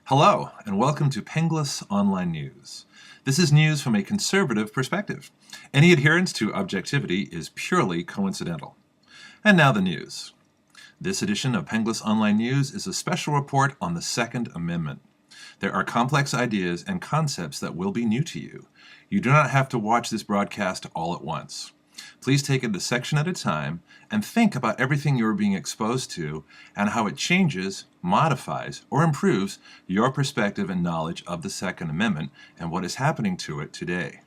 Hello, and welcome to Penglis Online News. This is news from a conservative perspective. Any adherence to objectivity is purely coincidental. And now the news. This edition of Penglis Online News is a special report on the Second Amendment. There are complex ideas and concepts that will be new to you. You do not have to watch this broadcast all at once. Please take it a section at a time and think about everything you are being exposed to and how it changes, modifies, or improves your perspective and knowledge of the Second Amendment and what is happening to it today.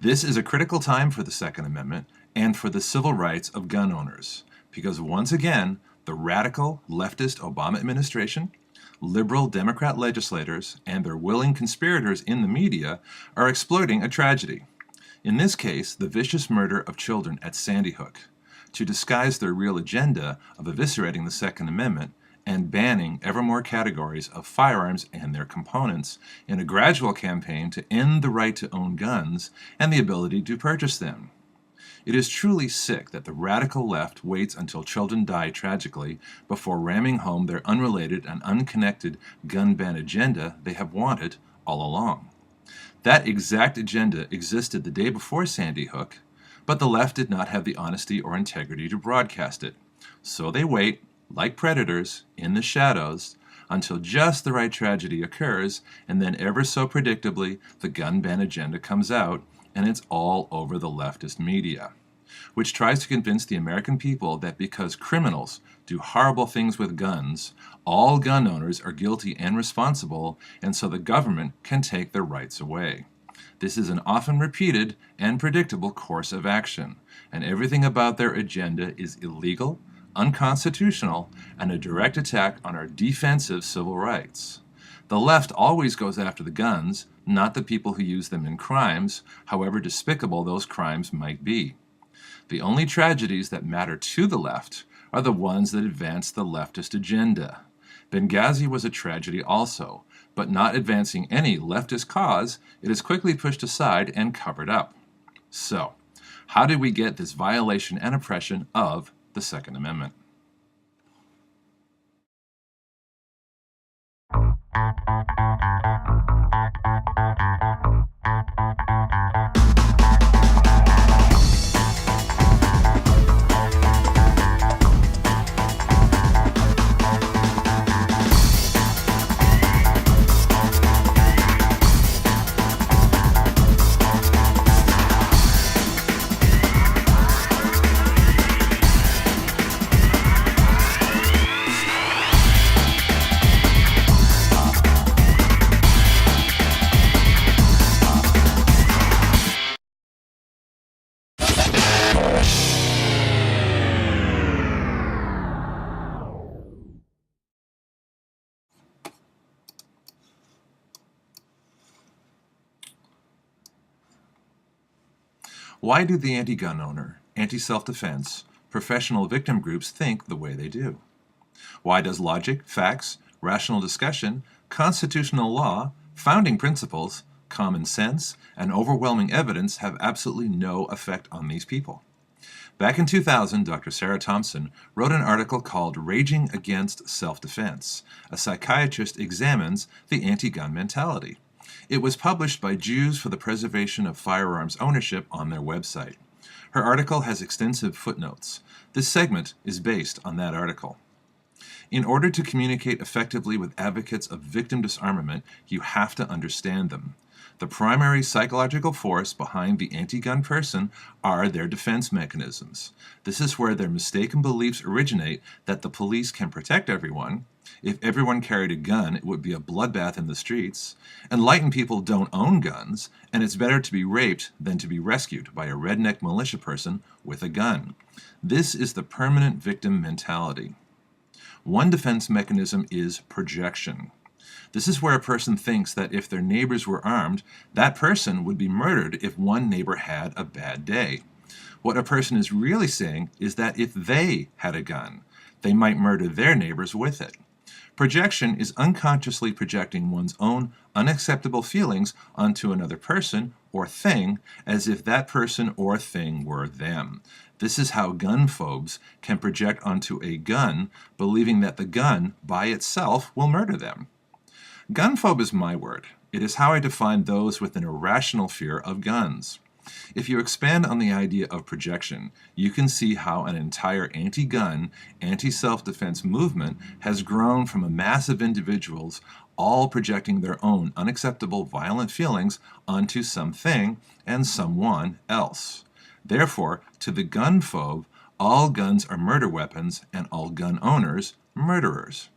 This is a critical time for the Second Amendment and for the civil rights of gun owners, because once again, the radical leftist Obama administration, liberal Democrat legislators, and their willing conspirators in the media are exploiting a tragedy. In this case, the vicious murder of children at Sandy Hook, to disguise their real agenda of eviscerating the Second Amendment and banning ever more categories of firearms and their components in a gradual campaign to end the right to own guns and the ability to purchase them. It is truly sick that the radical left waits until children die tragically before ramming home their unrelated and unconnected gun ban agenda they have wanted all along. That exact agenda existed the day before Sandy Hook, but the left did not have the honesty or integrity to broadcast it. So they wait, like predators, in the shadows, until just the right tragedy occurs, and then ever so predictably, the gun ban agenda comes out, and it's all over the leftist media, which tries to convince the American people that because criminals do horrible things with guns, all gun owners are guilty and responsible, and so the government can take their rights away. This is an often repeated and predictable course of action, and everything about their agenda is illegal, unconstitutional, and a direct attack on our defensive civil rights. The left always goes after the guns, not the people who use them in crimes, however despicable those crimes might be. The only tragedies that matter to the left are the ones that advance the leftist agenda. Benghazi was a tragedy also, but not advancing any leftist cause, it is quickly pushed aside and covered up. So, how did we get this violation and oppression of the Second Amendment? Why do the anti-gun owner, anti-self-defense, professional victim groups think the way they do? Why does logic, facts, rational discussion, constitutional law, founding principles, common sense, and overwhelming evidence have absolutely no effect on these people? Back in 2000, Dr. Sarah Thompson wrote an article called Raging Against Self-Defense. A psychiatrist examines the anti-gun mentality. It was published by Jews for the Preservation of Firearms Ownership on their website. Her article has extensive footnotes. This segment is based on that article. In order to communicate effectively with advocates of victim disarmament, you have to understand them. The primary psychological force behind the anti-gun person are their defense mechanisms. This is where their mistaken beliefs originate that the police can protect everyone. If everyone carried a gun, it would be a bloodbath in the streets. Enlightened people don't own guns, and it's better to be raped than to be rescued by a redneck militia person with a gun. This is the permanent victim mentality. One defense mechanism is projection. This is where a person thinks that if their neighbors were armed, that person would be murdered if one neighbor had a bad day. What a person is really saying is that if they had a gun, they might murder their neighbors with it. Projection is unconsciously projecting one's own unacceptable feelings onto another person or thing as if that person or thing were them. This is how gun phobes can project onto a gun, believing that the gun by itself will murder them. Gunphobe is my word. It is how I define those with an irrational fear of guns. If you expand on the idea of projection, you can see how an entire anti-gun, anti-self-defense movement has grown from a mass of individuals all projecting their own unacceptable violent feelings onto something and someone else. Therefore, to the gunphobe, all guns are murder weapons and all gun owners murderers.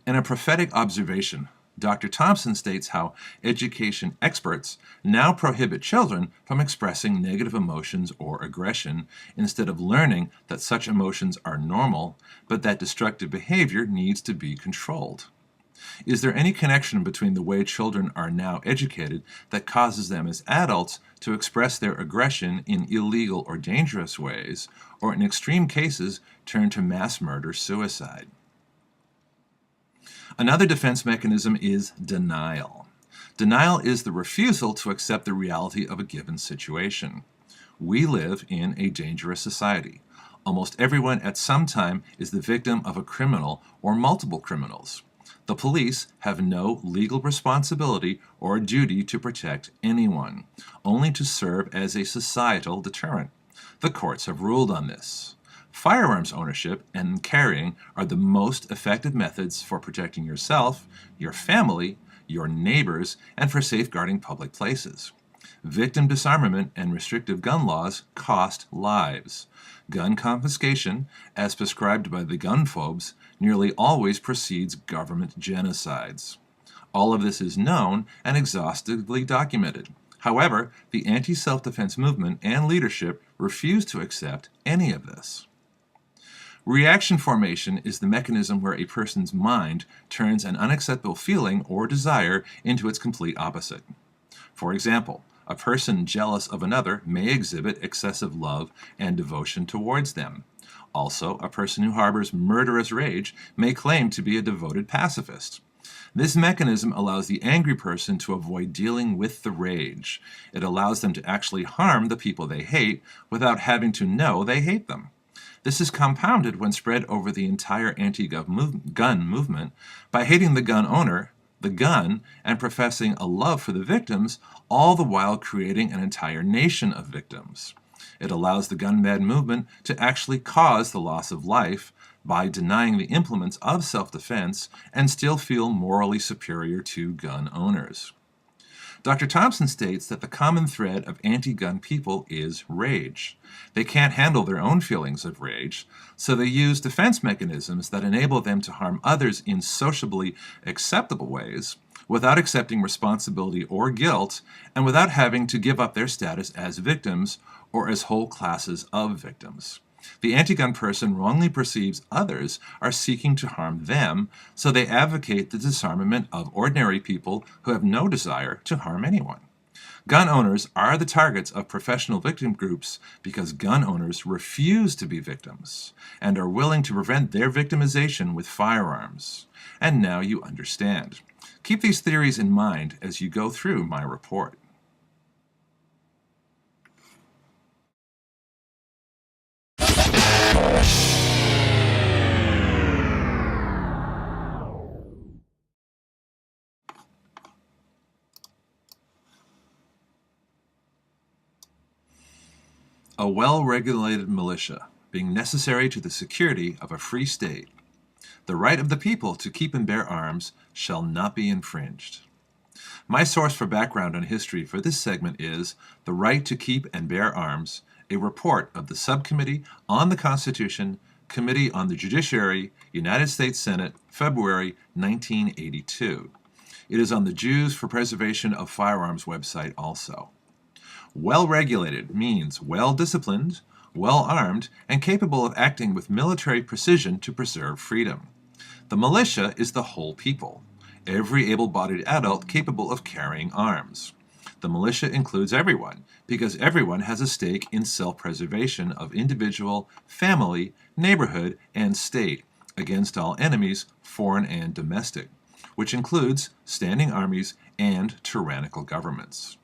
In a prophetic observation, Dr. Thompson states how education experts now prohibit children from expressing negative emotions or aggression instead of learning that such emotions are normal, but that destructive behavior needs to be controlled. Is there any connection between the way children are now educated that causes them as adults to express their aggression in illegal or dangerous ways, or in extreme cases turn to mass murder-suicide? Another defense mechanism is denial. Denial is the refusal to accept the reality of a given situation. We live in a dangerous society. Almost everyone at some time is the victim of a criminal or multiple criminals. The police have no legal responsibility or duty to protect anyone, only to serve as a societal deterrent. The courts have ruled on this. Firearms ownership and carrying are the most effective methods for protecting yourself, your family, your neighbors, and for safeguarding public places. Victim disarmament and restrictive gun laws cost lives. Gun confiscation, as prescribed by the gunphobes, nearly always precedes government genocides. All of this is known and exhaustively documented. However, the anti-self-defense movement and leadership refuse to accept any of this. Reaction formation is the mechanism where a person's mind turns an unacceptable feeling or desire into its complete opposite. For example, a person jealous of another may exhibit excessive love and devotion towards them. Also, a person who harbors murderous rage may claim to be a devoted pacifist. This mechanism allows the angry person to avoid dealing with the rage. It allows them to actually harm the people they hate without having to know they hate them. This is compounded when spread over the entire anti-gun movement by hating the gun owner, the gun, and professing a love for the victims, all the while creating an entire nation of victims. It allows the gun-mad movement to actually cause the loss of life by denying the implements of self-defense and still feel morally superior to gun owners. Dr. Thompson states that the common thread of anti-gun people is rage. They can't handle their own feelings of rage, so they use defense mechanisms that enable them to harm others in sociably acceptable ways, without accepting responsibility or guilt, and without having to give up their status as victims or as whole classes of victims. The anti-gun person wrongly perceives others are seeking to harm them, so they advocate the disarmament of ordinary people who have no desire to harm anyone. Gun owners are the targets of professional victim groups because gun owners refuse to be victims and are willing to prevent their victimization with firearms. And now you understand. Keep these theories in mind as you go through my report. A well-regulated militia, being necessary to the security of a free state. The right of the people to keep and bear arms shall not be infringed. My source for background on history for this segment is The Right to Keep and Bear Arms, a report of the Subcommittee on the Constitution, Committee on the Judiciary, United States Senate, February 1982. It is on the Jews for Preservation of Firearms website also. Well-regulated means well-disciplined, well-armed, and capable of acting with military precision to preserve freedom. The militia is the whole people, every able-bodied adult capable of carrying arms. The militia includes everyone, because everyone has a stake in self-preservation of individual, family, neighborhood, and state against all enemies, foreign and domestic, which includes standing armies and tyrannical governments.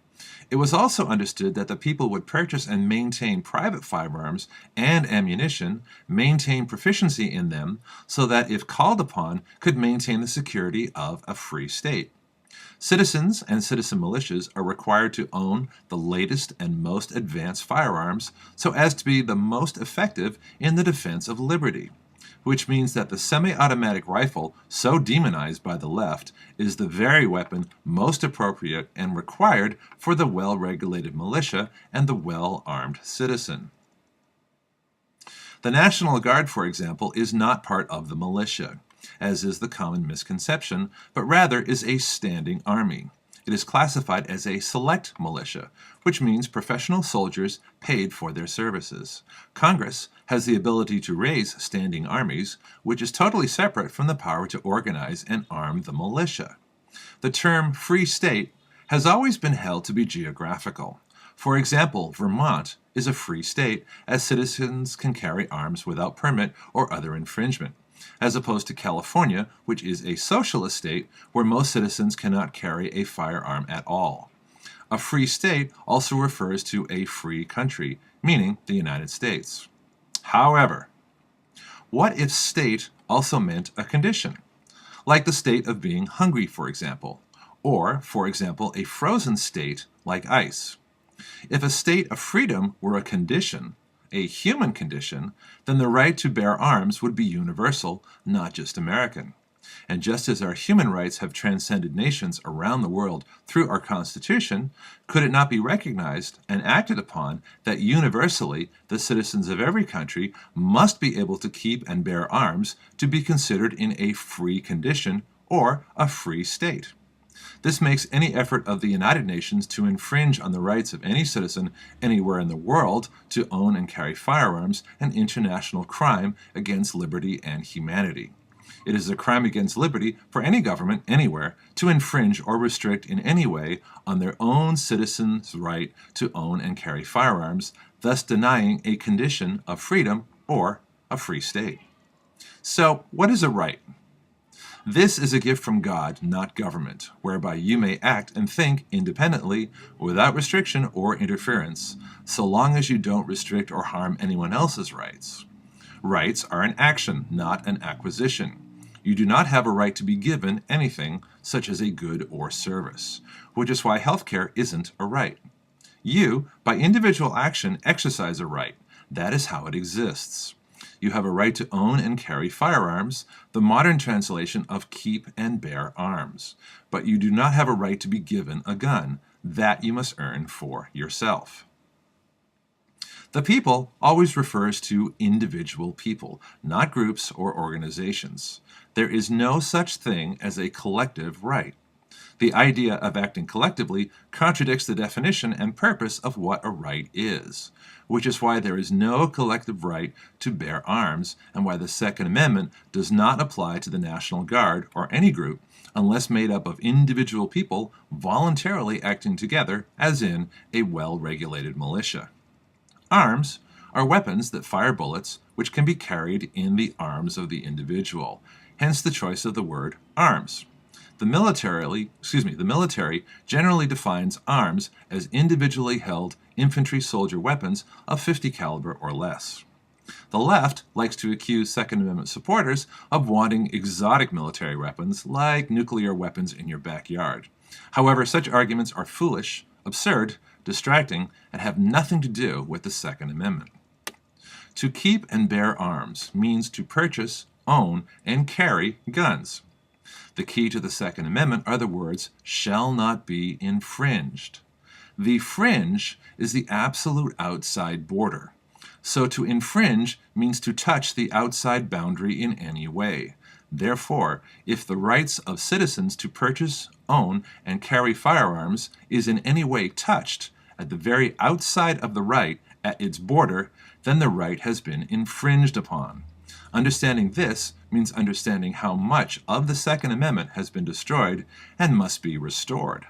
It was also understood that the people would purchase and maintain private firearms and ammunition, maintain proficiency in them, so that if called upon, could maintain the security of a free state. Citizens and citizen militias are required to own the latest and most advanced firearms so as to be the most effective in the defense of liberty, which means that the semi-automatic rifle, so demonized by the left, is the very weapon most appropriate and required for the well-regulated militia and the well-armed citizen. The National Guard, for example, is not part of the militia, as is the common misconception, but rather is a standing army. It is classified as a select militia, which means professional soldiers paid for their services. Congress has the ability to raise standing armies, which is totally separate from the power to organize and arm the militia. The term free state has always been held to be geographical. For example, Vermont is a free state, as citizens can carry arms without permit or other infringement, as opposed to California, which is a socialist state where most citizens cannot carry a firearm at all. A free state also refers to a free country, meaning the United States. However, what if state also meant a condition, like the state of being hungry, for example, or, for example, a frozen state like ice? If a state of freedom were a condition, a human condition, then the right to bear arms would be universal, not just American. And just as our human rights have transcended nations around the world through our Constitution, could it not be recognized and acted upon that universally the citizens of every country must be able to keep and bear arms to be considered in a free condition or a free state? This makes any effort of the United Nations to infringe on the rights of any citizen anywhere in the world to own and carry firearms an international crime against liberty and humanity. It is a crime against liberty for any government anywhere to infringe or restrict in any way on their own citizens' right to own and carry firearms, thus denying a condition of freedom or a free state. So, what is a right? This is a gift from God, not government, whereby you may act and think independently, without restriction or interference, so long as you don't restrict or harm anyone else's rights. Rights are an action, not an acquisition. You do not have a right to be given anything, such as a good or service, which is why healthcare isn't a right. You, by individual action, exercise a right. That is how it exists. You have a right to own and carry firearms, the modern translation of keep and bear arms. But you do not have a right to be given a gun. That you must earn for yourself. The people always refers to individual people, not groups or organizations. There is no such thing as a collective right. The idea of acting collectively contradicts the definition and purpose of what a right is, which is why there is no collective right to bear arms and why the Second Amendment does not apply to the National Guard or any group unless made up of individual people voluntarily acting together, as in a well-regulated militia. Arms are weapons that fire bullets which can be carried in the arms of the individual, hence the choice of the word arms. The military generally defines arms as individually held infantry soldier weapons of .50 caliber or less. The left likes to accuse Second Amendment supporters of wanting exotic military weapons like nuclear weapons in your backyard. However, such arguments are foolish, absurd, distracting, and have nothing to do with the Second Amendment. To keep and bear arms means to purchase, own, and carry guns. The key to the Second Amendment are the words, shall not be infringed. The fringe is the absolute outside border. So to infringe means to touch the outside boundary in any way. Therefore, if the rights of citizens to purchase, own, and carry firearms is in any way touched at the very outside of the right at its border, then the right has been infringed upon. Understanding this means understanding how much of the Second Amendment has been destroyed and must be restored.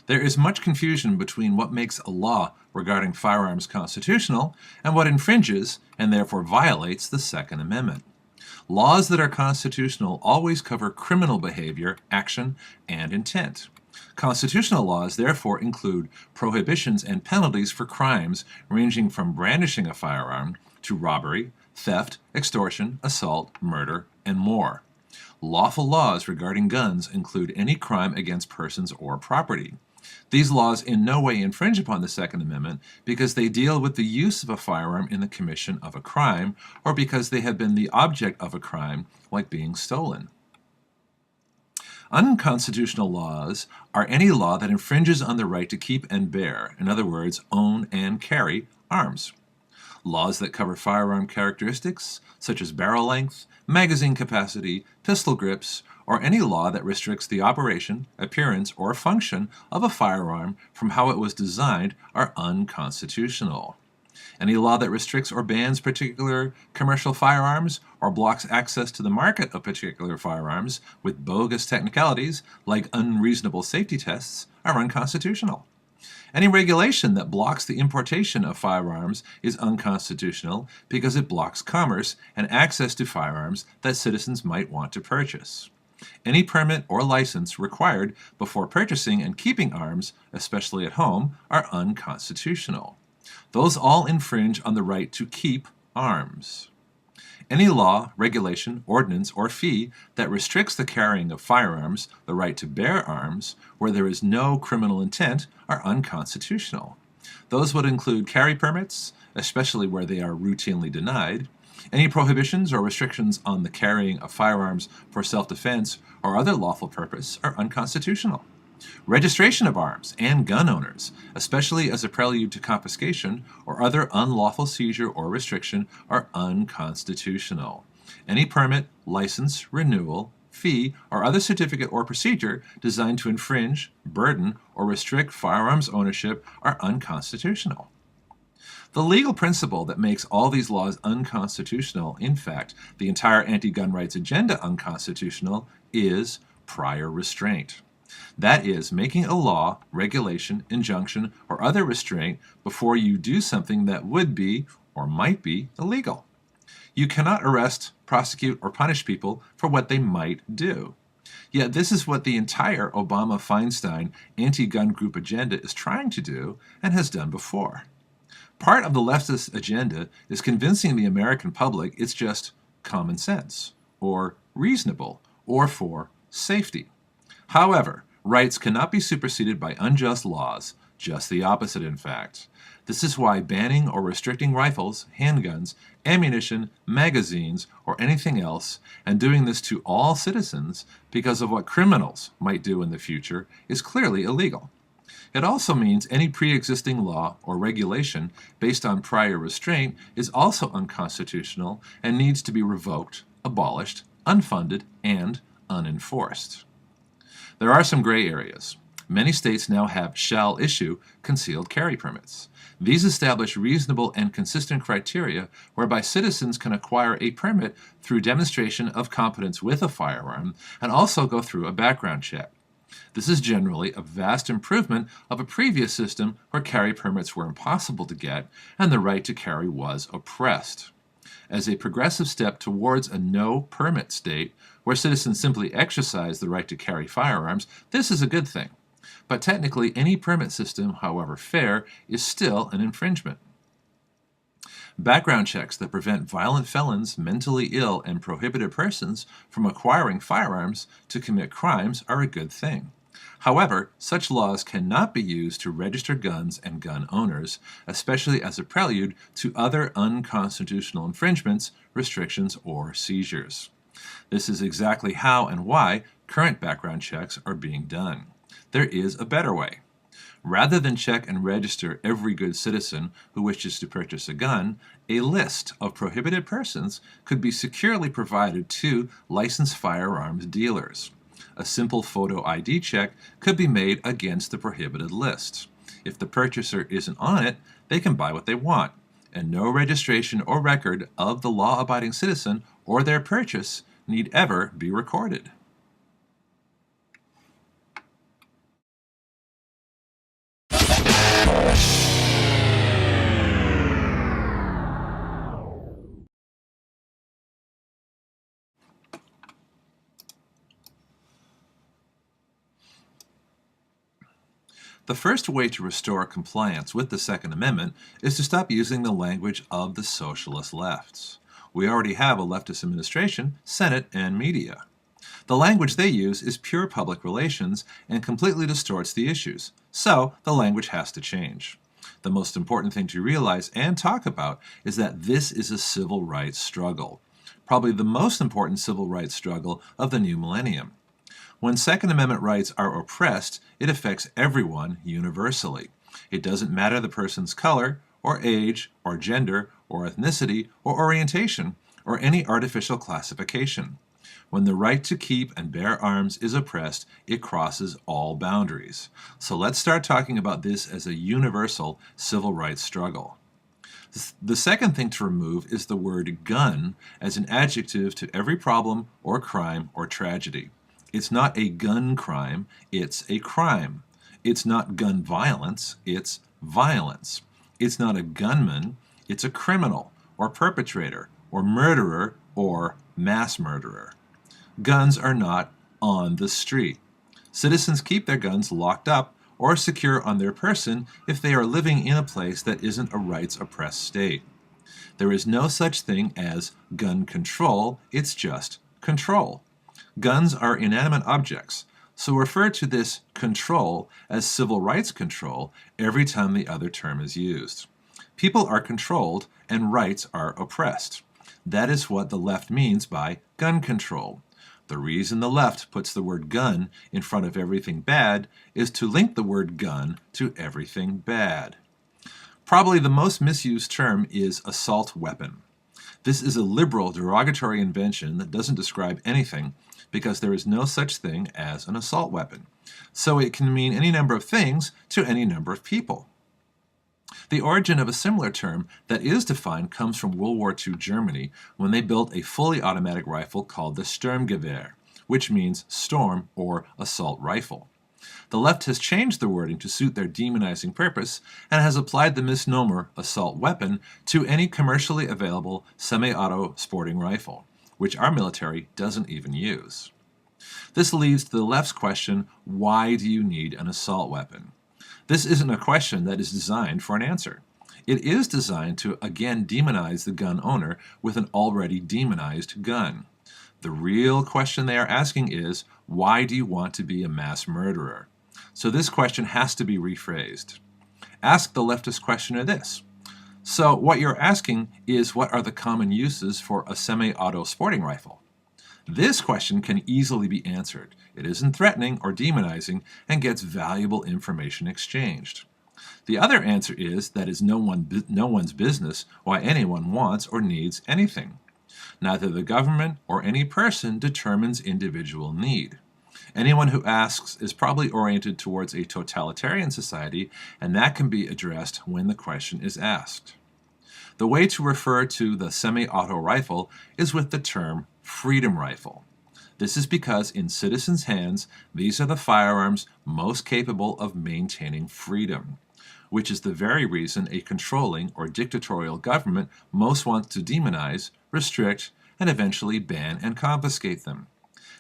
There is much confusion between what makes a law regarding firearms constitutional and what infringes and therefore violates the Second Amendment. Laws that are constitutional always cover criminal behavior, action, and intent. Constitutional laws therefore include prohibitions and penalties for crimes ranging from brandishing a firearm to robbery, theft, extortion, assault, murder, and more. Lawful laws regarding guns include any crime against persons or property. These laws in no way infringe upon the Second Amendment because they deal with the use of a firearm in the commission of a crime or because they have been the object of a crime, like being stolen. Unconstitutional laws are any law that infringes on the right to keep and bear, in other words, own and carry, arms. Laws that cover firearm characteristics, such as barrel length, magazine capacity, pistol grips, or any law that restricts the operation, appearance, or function of a firearm from how it was designed are unconstitutional. Any law that restricts or bans particular commercial firearms or blocks access to the market of particular firearms with bogus technicalities like unreasonable safety tests are unconstitutional. Any regulation that blocks the importation of firearms is unconstitutional because it blocks commerce and access to firearms that citizens might want to purchase. Any permit or license required before purchasing and keeping arms, especially at home, are unconstitutional. Those all infringe on the right to keep arms. Any law, regulation, ordinance, or fee that restricts the carrying of firearms, the right to bear arms, where there is no criminal intent, are unconstitutional. Those would include carry permits, especially where they are routinely denied. Any prohibitions or restrictions on the carrying of firearms for self-defense or other lawful purpose are unconstitutional. Registration of arms and gun owners, especially as a prelude to confiscation or other unlawful seizure or restriction, are unconstitutional. Any permit, license, renewal, fee, or other certificate or procedure designed to infringe, burden, or restrict firearms ownership are unconstitutional. The legal principle that makes all these laws unconstitutional, in fact, the entire anti-gun rights agenda unconstitutional, is prior restraint. That is, making a law, regulation, injunction, or other restraint before you do something that would be, or might be, illegal. You cannot arrest, prosecute, or punish people for what they might do. Yet this is what the entire Obama-Feinstein anti-gun group agenda is trying to do and has done before. Part of the leftist agenda is convincing the American public it's just common sense, or reasonable, or for safety. However, rights cannot be superseded by unjust laws, just the opposite in fact. This is why banning or restricting rifles, handguns, ammunition, magazines, or anything else, and doing this to all citizens because of what criminals might do in the future, is clearly illegal. It also means any pre-existing law or regulation based on prior restraint is also unconstitutional and needs to be revoked, abolished, unfunded, and unenforced. There are some gray areas. Many states now have shall issue concealed carry permits. These establish reasonable and consistent criteria whereby citizens can acquire a permit through demonstration of competence with a firearm and also go through a background check. This is generally a vast improvement of a previous system where carry permits were impossible to get and the right to carry was oppressed. As a progressive step towards a no-permit state, where citizens simply exercise the right to carry firearms, this is a good thing. But technically, any permit system, however fair, is still an infringement. Background checks that prevent violent felons, mentally ill, and prohibited persons from acquiring firearms to commit crimes are a good thing. However, such laws cannot be used to register guns and gun owners, especially as a prelude to other unconstitutional infringements, restrictions, or seizures. This is exactly how and why current background checks are being done. There is a better way. Rather than check and register every good citizen who wishes to purchase a gun, a list of prohibited persons could be securely provided to licensed firearms dealers. A simple photo ID check could be made against the prohibited list. If the purchaser isn't on it, they can buy what they want, and no registration or record of the law-abiding citizen or their purchase need ever be recorded. The first way to restore compliance with the Second Amendment is to stop using the language of the socialist lefts. We already have a leftist administration, Senate, and media. The language they use is pure public relations and completely distorts the issues, so the language has to change. The most important thing to realize and talk about is that this is a civil rights struggle, probably the most important civil rights struggle of the new millennium. When Second Amendment rights are oppressed, it affects everyone universally. It doesn't matter the person's color, or age, or gender, or ethnicity, or orientation, or any artificial classification. When the right to keep and bear arms is oppressed, it crosses all boundaries. So let's start talking about this as a universal civil rights struggle. The second thing to remove is the word gun as an adjective to every problem or crime or tragedy. It's not a gun crime, it's a crime. It's not gun violence, it's violence. It's not a gunman, it's a criminal, or perpetrator, or murderer, or mass murderer. Guns are not on the street. Citizens keep their guns locked up or secure on their person if they are living in a place that isn't a rights-oppressed state. There is no such thing as gun control, it's just control. Guns are inanimate objects, so refer to this control as civil rights control every time the other term is used. People are controlled and rights are oppressed. That is what the left means by gun control. The reason the left puts the word gun in front of everything bad is to link the word gun to everything bad. Probably the most misused term is assault weapon. This is a liberal derogatory invention that doesn't describe anything because there is no such thing as an assault weapon. So it can mean any number of things to any number of people. The origin of a similar term that is defined comes from World War II Germany when they built a fully automatic rifle called the Sturmgewehr, which means storm or assault rifle. The left has changed the wording to suit their demonizing purpose and has applied the misnomer assault weapon to any commercially available semi-auto sporting rifle, which our military doesn't even use. This leads to the left's question, why do you need an assault weapon? This isn't a question that is designed for an answer. It is designed to again demonize the gun owner with an already demonized gun. The real question they are asking is, why do you want to be a mass murderer? So this question has to be rephrased. Ask the leftist questioner this. So what you're asking is, what are the common uses for a semi-auto sporting rifle? This question can easily be answered. It isn't threatening or demonizing and gets valuable information exchanged. The other answer is that it's no one's business why anyone wants or needs anything. Neither the government or any person determines individual need. Anyone who asks is probably oriented towards a totalitarian society, and that can be addressed when the question is asked. The way to refer to the semi-auto rifle is with the term freedom rifle. This is because in citizens' hands, these are the firearms most capable of maintaining freedom, which is the very reason a controlling or dictatorial government most wants to demonize, restrict, and eventually ban and confiscate them.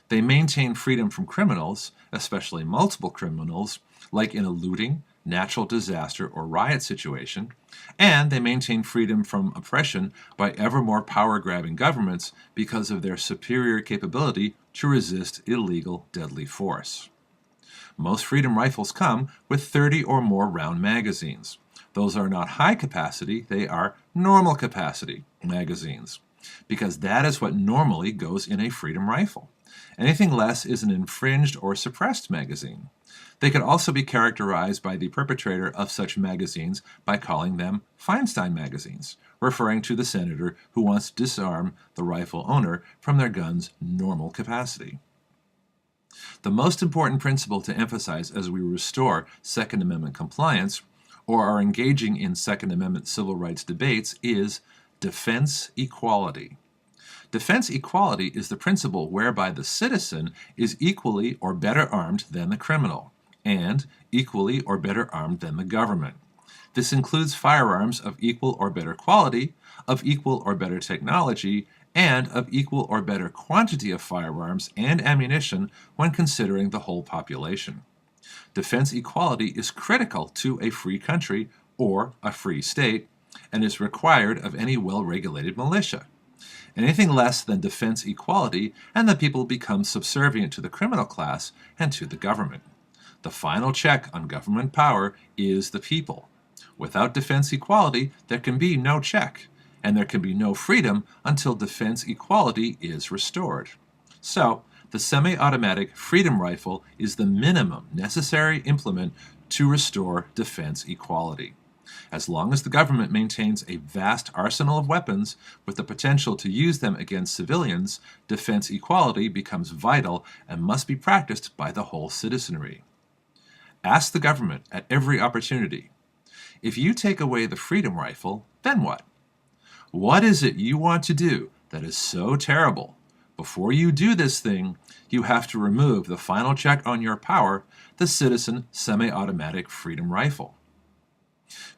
They maintain freedom from criminals, especially multiple criminals, like in a looting, natural disaster, or riot situation, and they maintain freedom from oppression by ever more power-grabbing governments because of their superior capability to resist illegal, deadly force. Most freedom rifles come with 30 or more round magazines. Those are not high capacity, they are normal capacity magazines, because that is what normally goes in a freedom rifle. Anything less is an infringed or suppressed magazine. They could also be characterized by the perpetrator of such magazines by calling them Feinstein magazines, referring to the senator who wants to disarm the rifle owner from their gun's normal capacity. The most important principle to emphasize as we restore Second Amendment compliance or are engaging in Second Amendment civil rights debates is defense equality. Defense equality is the principle whereby the citizen is equally or better armed than the criminal, and equally or better armed than the government. This includes firearms of equal or better quality, of equal or better technology, and of equal or better quantity of firearms and ammunition when considering the whole population. Defense equality is critical to a free country or a free state and is required of any well-regulated militia. Anything less than defense equality, and the people become subservient to the criminal class and to the government. The final check on government power is the people. Without defense equality, there can be no check, and there can be no freedom until defense equality is restored. So, the semi-automatic freedom rifle is the minimum necessary implement to restore defense equality. As long as the government maintains a vast arsenal of weapons with the potential to use them against civilians, defense equality becomes vital and must be practiced by the whole citizenry. Ask the government at every opportunity, if you take away the freedom rifle, then what? What is it you want to do that is so terrible? Before you do this thing, you have to remove the final check on your power, the citizen semi-automatic freedom rifle.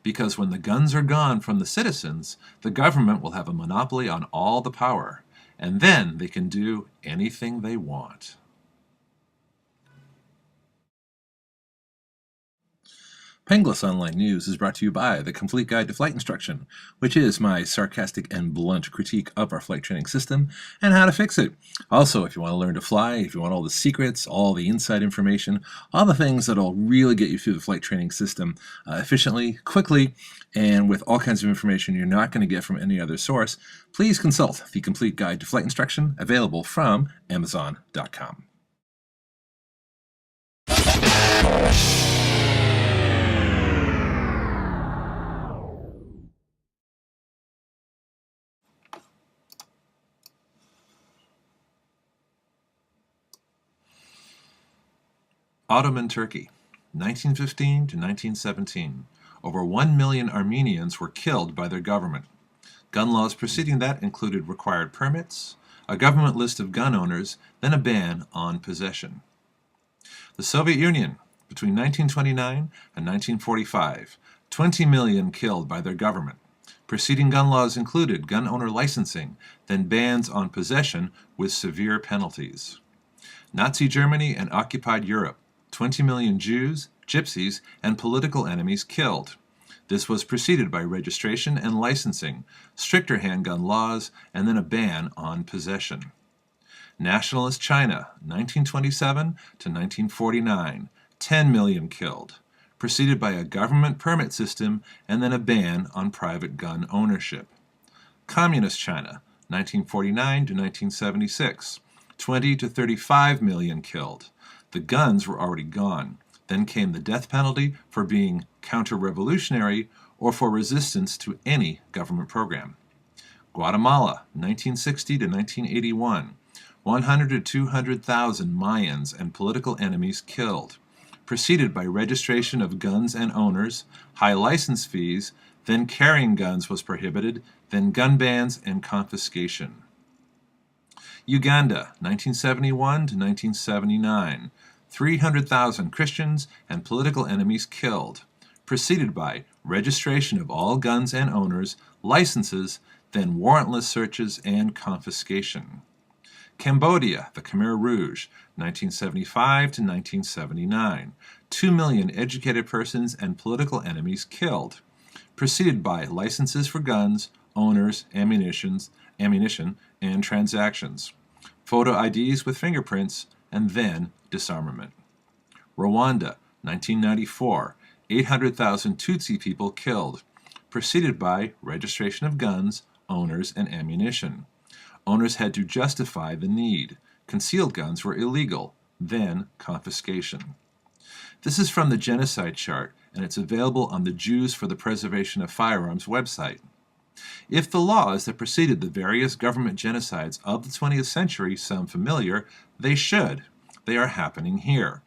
Because when the guns are gone from the citizens, the government will have a monopoly on all the power, and then they can do anything they want. Penglis Online News is brought to you by The Complete Guide to Flight Instruction, which is my sarcastic and blunt critique of our flight training system and how to fix it. Also, if you want to learn to fly, if you want all the secrets, all the inside information, all the things that'll really get you through the flight training system efficiently, quickly, and with all kinds of information you're not going to get from any other source, please consult The Complete Guide to Flight Instruction, available from Amazon.com. Ottoman Turkey, 1915 to 1917. Over 1 million Armenians were killed by their government. Gun laws preceding that included required permits, a government list of gun owners, then a ban on possession. The Soviet Union, between 1929 and 1945, 20 million killed by their government. Preceding gun laws included gun owner licensing, then bans on possession with severe penalties. Nazi Germany and occupied Europe, 20 million Jews, gypsies, and political enemies killed. This was preceded by registration and licensing, stricter handgun laws, and then a ban on possession. Nationalist China, 1927 to 1949, 10 million killed, preceded by a government permit system and then a ban on private gun ownership. Communist China, 1949 to 1976, 20 to 35 million killed. The guns were already gone. Then came the death penalty for being counter-revolutionary or for resistance to any government program. Guatemala, 1960 to 1981, 100 to 200,000 Mayans and political enemies killed, preceded by registration of guns and owners, high license fees, then carrying guns was prohibited, then gun bans and confiscation. Uganda, 1971 to 1979, 300,000 Christians and political enemies killed, preceded by registration of all guns and owners, licenses, then warrantless searches and confiscation. Cambodia, the Khmer Rouge, 1975 to 1979, 2 million educated persons and political enemies killed, preceded by licenses for guns, owners, ammunition, and transactions, photo IDs with fingerprints, and then disarmament. Rwanda, 1994, 800,000 Tutsi people killed, preceded by registration of guns, owners, and ammunition. Owners had to justify the need. Concealed guns were illegal, then confiscation. This is from the genocide chart, and it's available on the Jews for the Preservation of Firearms website. If the laws that preceded the various government genocides of the 20th century sound familiar, they should. They are happening here.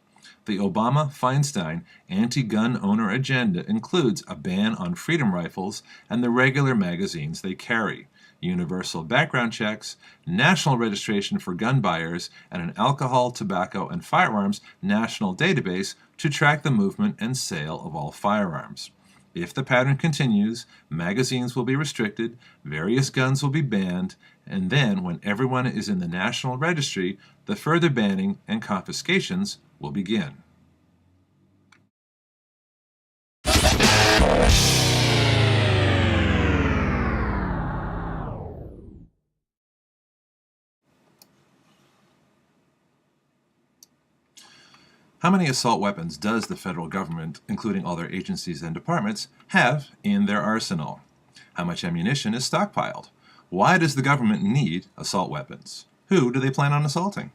The Obama-Feinstein anti-gun owner agenda includes a ban on freedom rifles and the regular magazines they carry, universal background checks, national registration for gun buyers, and an alcohol, tobacco, and firearms national database to track the movement and sale of all firearms. If the pattern continues, magazines will be restricted, various guns will be banned, and then, when everyone is in the National Registry, the further banning and confiscations will begin. How many assault weapons does the federal government, including all their agencies and departments, have in their arsenal? How much ammunition is stockpiled? Why does the government need assault weapons? Who do they plan on assaulting?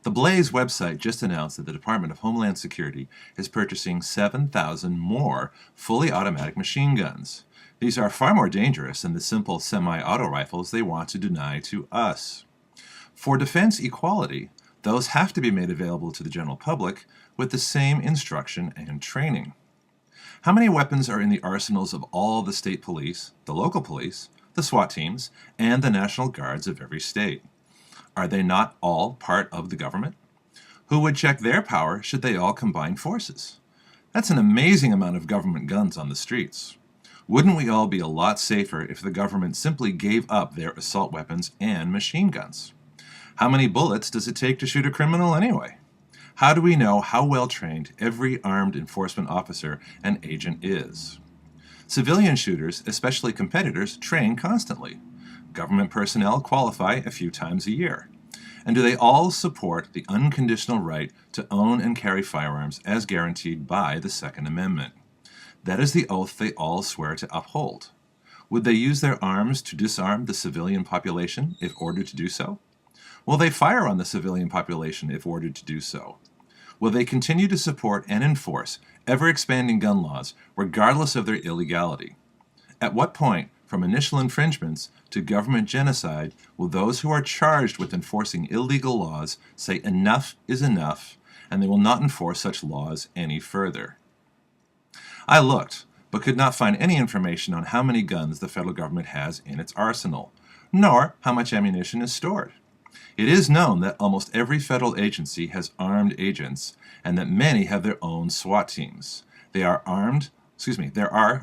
The Blaze website just announced that the Department of Homeland Security is purchasing 7,000 more fully automatic machine guns. These are far more dangerous than the simple semi-auto rifles they want to deny to us. For defense equality, those have to be made available to the general public with the same instruction and training. How many weapons are in the arsenals of all the state police, the local police, the SWAT teams, and the National Guards of every state? Are they not all part of the government? Who would check their power should they all combine forces? That's an amazing amount of government guns on the streets. Wouldn't we all be a lot safer if the government simply gave up their assault weapons and machine guns? How many bullets does it take to shoot a criminal anyway? How do we know how well trained every armed enforcement officer and agent is? Civilian shooters, especially competitors, train constantly. Government personnel qualify a few times a year. And do they all support the unconditional right to own and carry firearms as guaranteed by the Second Amendment? That is the oath they all swear to uphold. Would they use their arms to disarm the civilian population if ordered to do so? Will they fire on the civilian population if ordered to do so? Will they continue to support and enforce ever-expanding gun laws regardless of their illegality? At what point, from initial infringements to government genocide, will those who are charged with enforcing illegal laws say enough is enough and they will not enforce such laws any further? I looked, but could not find any information on how many guns the federal government has in its arsenal, nor how much ammunition is stored. It is known that almost every federal agency has armed agents, and that many have their own SWAT teams. There are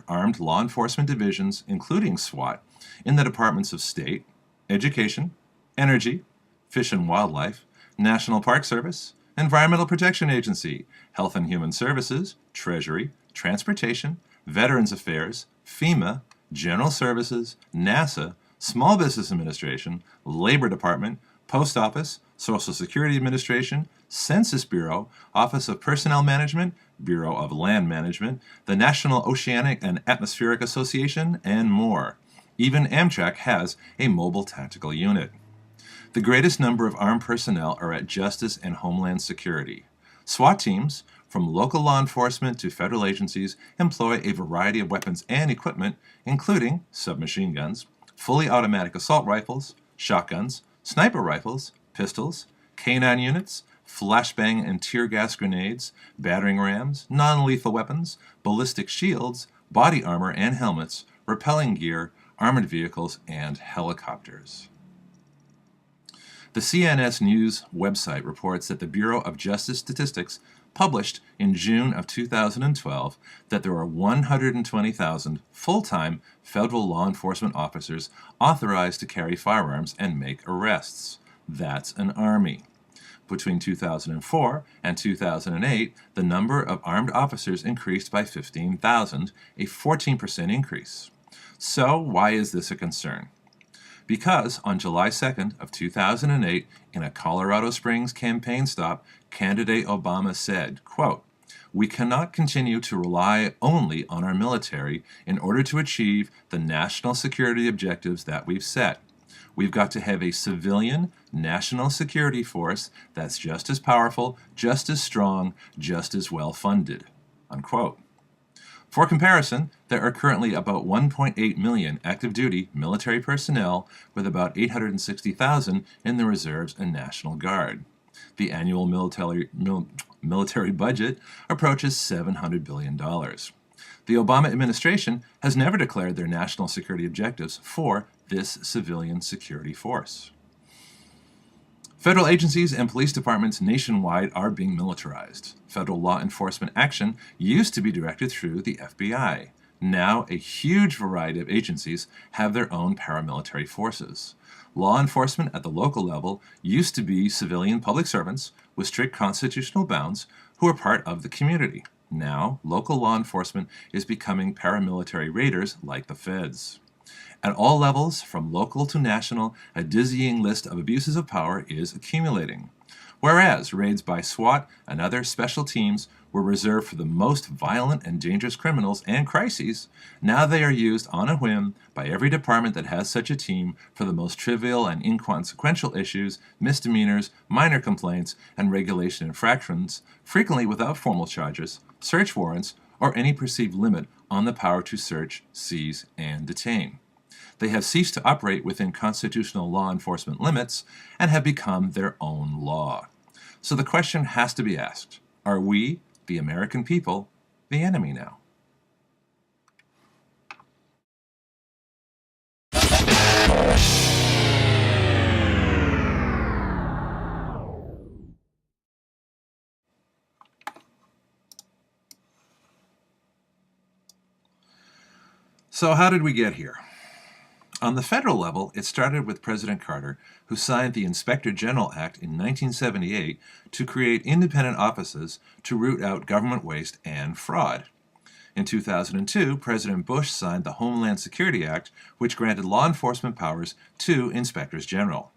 armed law enforcement divisions, including SWAT, in the Departments of State, Education, Energy, Fish and Wildlife, National Park Service, Environmental Protection Agency, Health and Human Services, Treasury, Transportation, Veterans Affairs, FEMA, General Services, NASA, Small Business Administration, Labor Department, Post Office, Social Security Administration, Census Bureau, Office of Personnel Management, Bureau of Land Management, the National Oceanic and Atmospheric Association, and more. Even Amtrak has a mobile tactical unit. The greatest number of armed personnel are at Justice and Homeland Security. SWAT teams, from local law enforcement to federal agencies, employ a variety of weapons and equipment, including submachine guns, fully automatic assault rifles, shotguns, sniper rifles, pistols, K-9 units, flashbang and tear gas grenades, battering rams, non-lethal weapons, ballistic shields, body armor and helmets, repelling gear, armored vehicles, and helicopters. The CNS News website reports that the Bureau of Justice Statistics published in June of 2012 that there are 120,000 full-time federal law enforcement officers authorized to carry firearms and make arrests. That's an army. Between 2004 and 2008, the number of armed officers increased by 15,000, a 14% increase. So why is this a concern? Because on July 2nd of 2008, in a Colorado Springs campaign stop, candidate Obama said, quote, "We cannot continue to rely only on our military in order to achieve the national security objectives that we've set. We've got to have a civilian national security force that's just as powerful, just as strong, just as well funded." Unquote. For comparison, there are currently about 1.8 million active-duty military personnel, with about 860,000 in the Reserves and National Guard. The annual military budget approaches $700 billion. The Obama administration has never declared their national security objectives for this civilian security force. Federal agencies and police departments nationwide are being militarized. Federal law enforcement action used to be directed through the FBI. Now, a huge variety of agencies have their own paramilitary forces. Law enforcement at the local level used to be civilian public servants with strict constitutional bounds who are part of the community. Now, local law enforcement is becoming paramilitary raiders like the feds. At all levels, from local to national, a dizzying list of abuses of power is accumulating. Whereas raids by SWAT and other special teams were reserved for the most violent and dangerous criminals and crises, now they are used on a whim by every department that has such a team for the most trivial and inconsequential issues, misdemeanors, minor complaints, and regulation infractions, frequently without formal charges, search warrants, or any perceived limit on the power to search, seize, and detain. They have ceased to operate within constitutional law enforcement limits and have become their own law. So the question has to be asked, are we, the American people, the enemy now? So how did we get here? On the federal level, it started with President Carter, who signed the Inspector General Act in 1978 to create independent offices to root out government waste and fraud. In 2002, President Bush signed the Homeland Security Act, which granted law enforcement powers to inspectors general.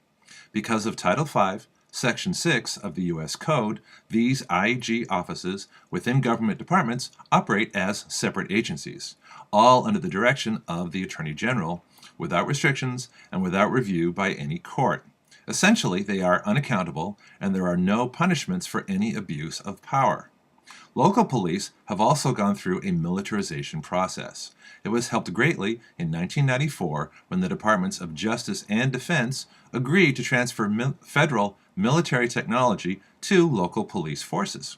Because of Title V, Section 6 of the U.S. Code, these IG offices within government departments operate as separate agencies, all under the direction of the Attorney General, without restrictions and without review by any court. Essentially, they are unaccountable, and there are no punishments for any abuse of power. Local police have also gone through a militarization process. It was helped greatly in 1994 when the Departments of Justice and Defense agreed to transfer federal military technology to local police forces.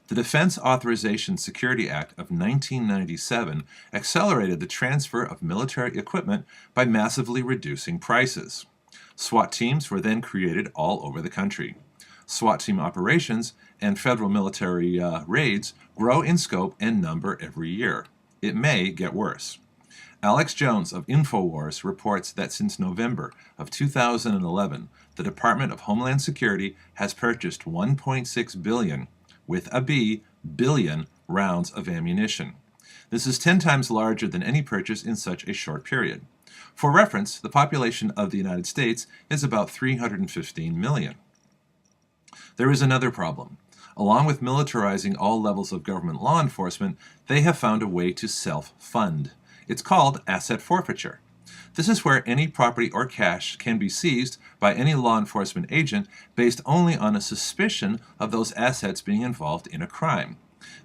The Defense Authorization Security Act of 1997 accelerated the transfer of military equipment by massively reducing prices. SWAT teams were then created all over the country. SWAT team operations and federal military raids grow in scope and number every year. It may get worse. Alex Jones of InfoWars reports that since November of 2011, the Department of Homeland Security has purchased 1.6 billion with a B, billion rounds of ammunition. This is 10 times larger than any purchase in such a short period. For reference, the population of the United States is about 315 million. There is another problem. Along with militarizing all levels of government law enforcement, they have found a way to self-fund. It's called asset forfeiture. This is where any property or cash can be seized by any law enforcement agent based only on a suspicion of those assets being involved in a crime.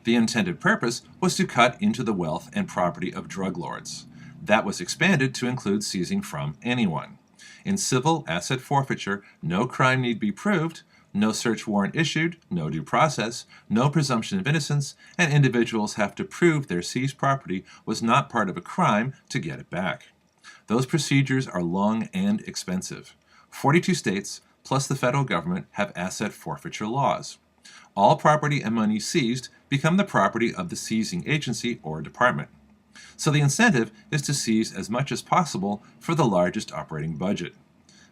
The intended purpose was to cut into the wealth and property of drug lords. That was expanded to include seizing from anyone. In civil asset forfeiture, no crime need be proved, no search warrant issued, no due process, no presumption of innocence, and individuals have to prove their seized property was not part of a crime to get it back. Those procedures are long and expensive. 42 states, plus the federal government, have asset forfeiture laws. All property and money seized become the property of the seizing agency or department. So the incentive is to seize as much as possible for the largest operating budget.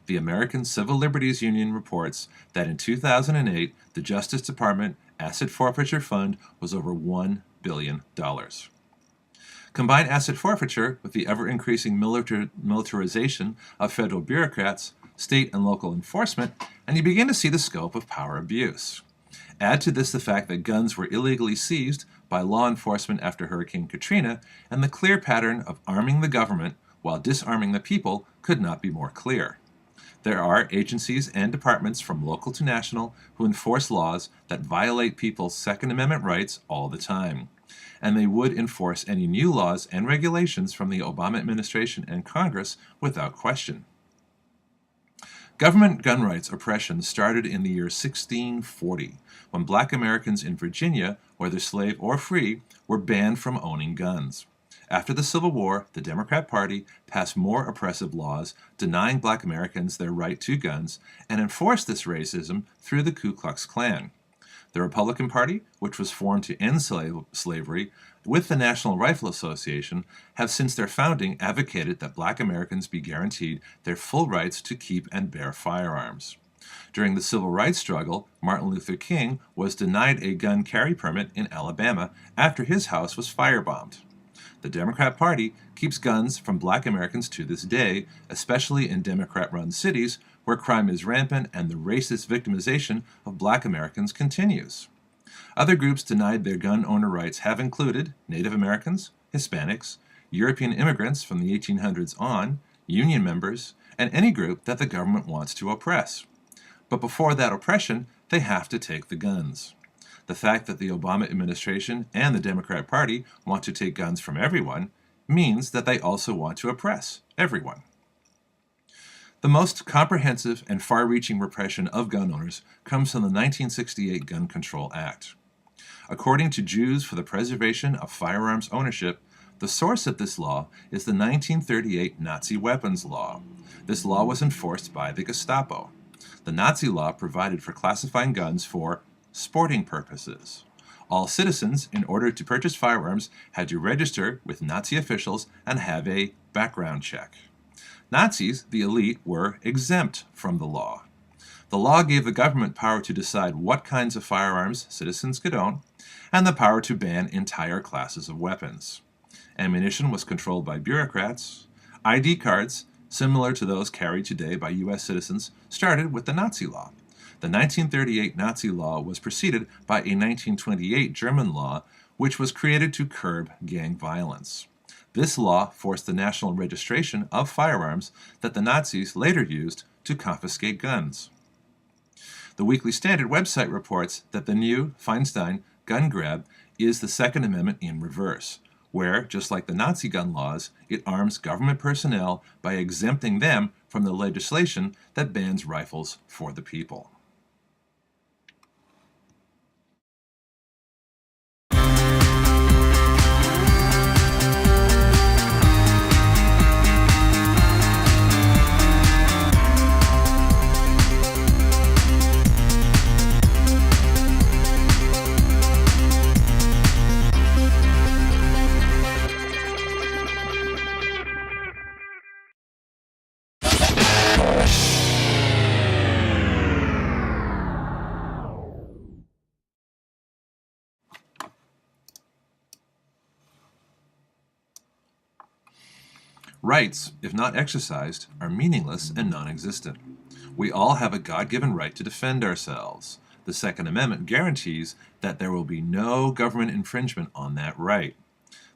The American Civil Liberties Union reports that in 2008, the Justice Department Asset Forfeiture Fund was over $1 billion. Combine asset forfeiture with the ever-increasing militarization of federal bureaucrats, state and local enforcement, and you begin to see the scope of power abuse. Add to this the fact that guns were illegally seized by law enforcement after Hurricane Katrina, and the clear pattern of arming the government while disarming the people could not be more clear. There are agencies and departments from local to national who enforce laws that violate people's Second Amendment rights all the time. And they would enforce any new laws and regulations from the Obama administration and Congress without question. Government gun rights oppression started in the year 1640, when black Americans in Virginia, whether slave or free, were banned from owning guns. After the Civil War, the Democrat Party passed more oppressive laws denying black Americans their right to guns and enforced this racism through the Ku Klux Klan. The Republican Party, which was formed to end slavery, with the National Rifle Association, have since their founding advocated that Black Americans be guaranteed their full rights to keep and bear firearms. During the civil rights struggle, Martin Luther King was denied a gun carry permit in Alabama after his house was firebombed. The Democrat Party keeps guns from Black Americans to this day, especially in Democrat-run cities where crime is rampant and the racist victimization of Black Americans continues. Other groups denied their gun owner rights have included Native Americans, Hispanics, European immigrants from the 1800s on, union members, and any group that the government wants to oppress. But before that oppression, they have to take the guns. The fact that the Obama administration and the Democrat Party want to take guns from everyone means that they also want to oppress everyone. The most comprehensive and far-reaching repression of gun owners comes from the 1968 Gun Control Act. According to Jews for the Preservation of Firearms Ownership, the source of this law is the 1938 Nazi weapons law. This law was enforced by the Gestapo. The Nazi law provided for classifying guns for sporting purposes. All citizens, in order to purchase firearms, had to register with Nazi officials and have a background check. Nazis, the elite, were exempt from the law. The law gave the government power to decide what kinds of firearms citizens could own, and the power to ban entire classes of weapons. Ammunition was controlled by bureaucrats. ID cards, similar to those carried today by U.S. citizens, started with the Nazi law. The 1938 Nazi law was preceded by a 1928 German law, which was created to curb gang violence. This law forced the national registration of firearms that the Nazis later used to confiscate guns. The Weekly Standard website reports that the new Feinstein gun grab is the Second Amendment in reverse, where, just like the Nazi gun laws, it arms government personnel by exempting them from the legislation that bans rifles for the people. Rights, if not exercised, are meaningless and non-existent. We all have a God-given right to defend ourselves. The Second Amendment guarantees that there will be no government infringement on that right.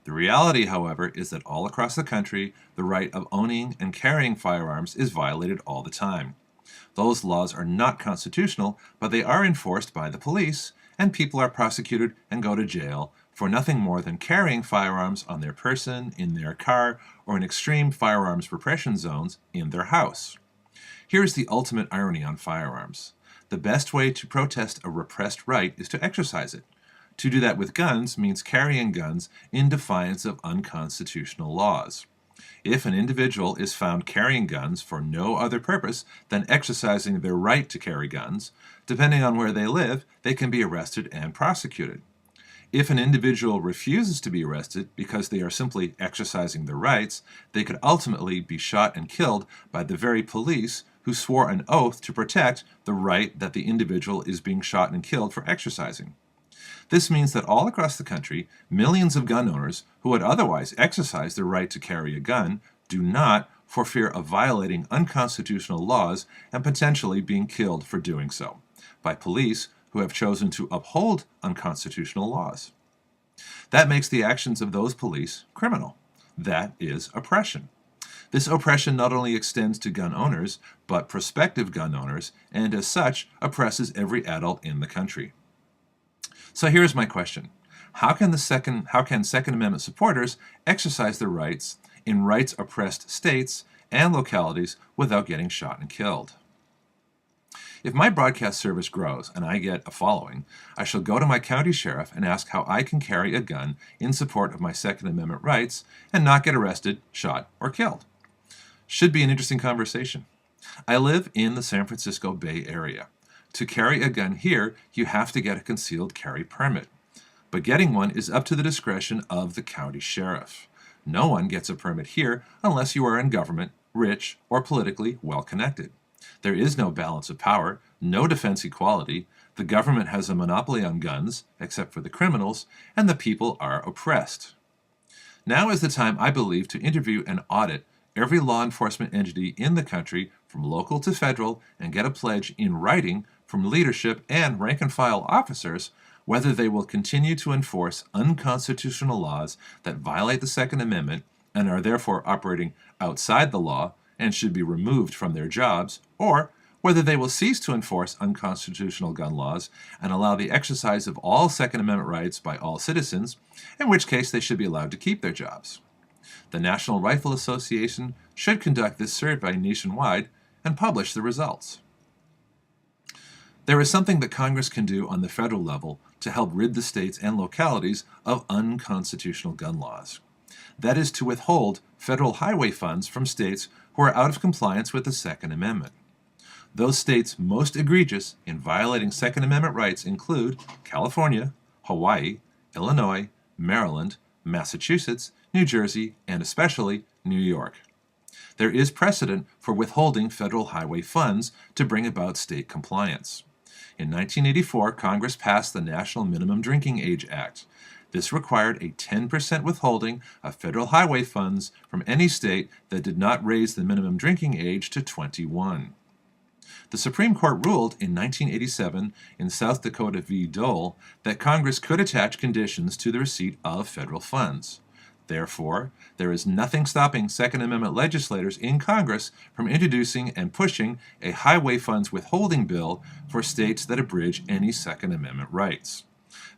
The reality, however, is that all across the country, the right of owning and carrying firearms is violated all the time. Those laws are not constitutional, but they are enforced by the police, and people are prosecuted and go to jail for nothing more than carrying firearms on their person, in their car, or in extreme firearms repression zones in their house. Here's the ultimate irony on firearms. The best way to protest a repressed right is to exercise it. To do that with guns means carrying guns in defiance of unconstitutional laws. If an individual is found carrying guns for no other purpose than exercising their right to carry guns, depending on where they live, they can be arrested and prosecuted. If an individual refuses to be arrested because they are simply exercising their rights, they could ultimately be shot and killed by the very police who swore an oath to protect the right that the individual is being shot and killed for exercising. This means that all across the country, millions of gun owners who would otherwise exercise their right to carry a gun do not, for fear of violating unconstitutional laws and potentially being killed for doing so, by police who have chosen to uphold unconstitutional laws. That makes the actions of those police criminal. That is oppression. This oppression not only extends to gun owners, but prospective gun owners, and as such, oppresses every adult in the country. So here's my question. How can Second Amendment supporters exercise their rights in rights-oppressed states and localities without getting shot and killed? If my broadcast service grows and I get a following, I shall go to my county sheriff and ask how I can carry a gun in support of my Second Amendment rights and not get arrested, shot, or killed. Should be an interesting conversation. I live in the San Francisco Bay Area. To carry a gun here, you have to get a concealed carry permit. but getting one is up to the discretion of the county sheriff. No one gets a permit here unless you are in government, rich, or politically well-connected. There is no balance of power, no defense equality, the government has a monopoly on guns, except for the criminals, and the people are oppressed. Now is the time, I believe, to interview and audit every law enforcement entity in the country, from local to federal, and get a pledge in writing from leadership and rank-and-file officers whether they will continue to enforce unconstitutional laws that violate the Second Amendment and are therefore operating outside the law and should be removed from their jobs, or whether they will cease to enforce unconstitutional gun laws and allow the exercise of all Second Amendment rights by all citizens, in which case they should be allowed to keep their jobs. The National Rifle Association should conduct this survey nationwide and publish the results. There is something that Congress can do on the federal level to help rid the states and localities of unconstitutional gun laws. That is to withhold federal highway funds from states who are out of compliance with the Second Amendment. Those states most egregious in violating Second Amendment rights include California, Hawaii, Illinois, Maryland, Massachusetts, New Jersey, and especially New York. There is precedent for withholding federal highway funds to bring about state compliance. In 1984, Congress passed the National Minimum Drinking Age Act. This required a 10% withholding of federal highway funds from any state that did not raise the minimum drinking age to 21. The Supreme Court ruled in 1987 in South Dakota v. Dole that Congress could attach conditions to the receipt of federal funds. Therefore, there is nothing stopping Second Amendment legislators in Congress from introducing and pushing a highway funds withholding bill for states that abridge any Second Amendment rights.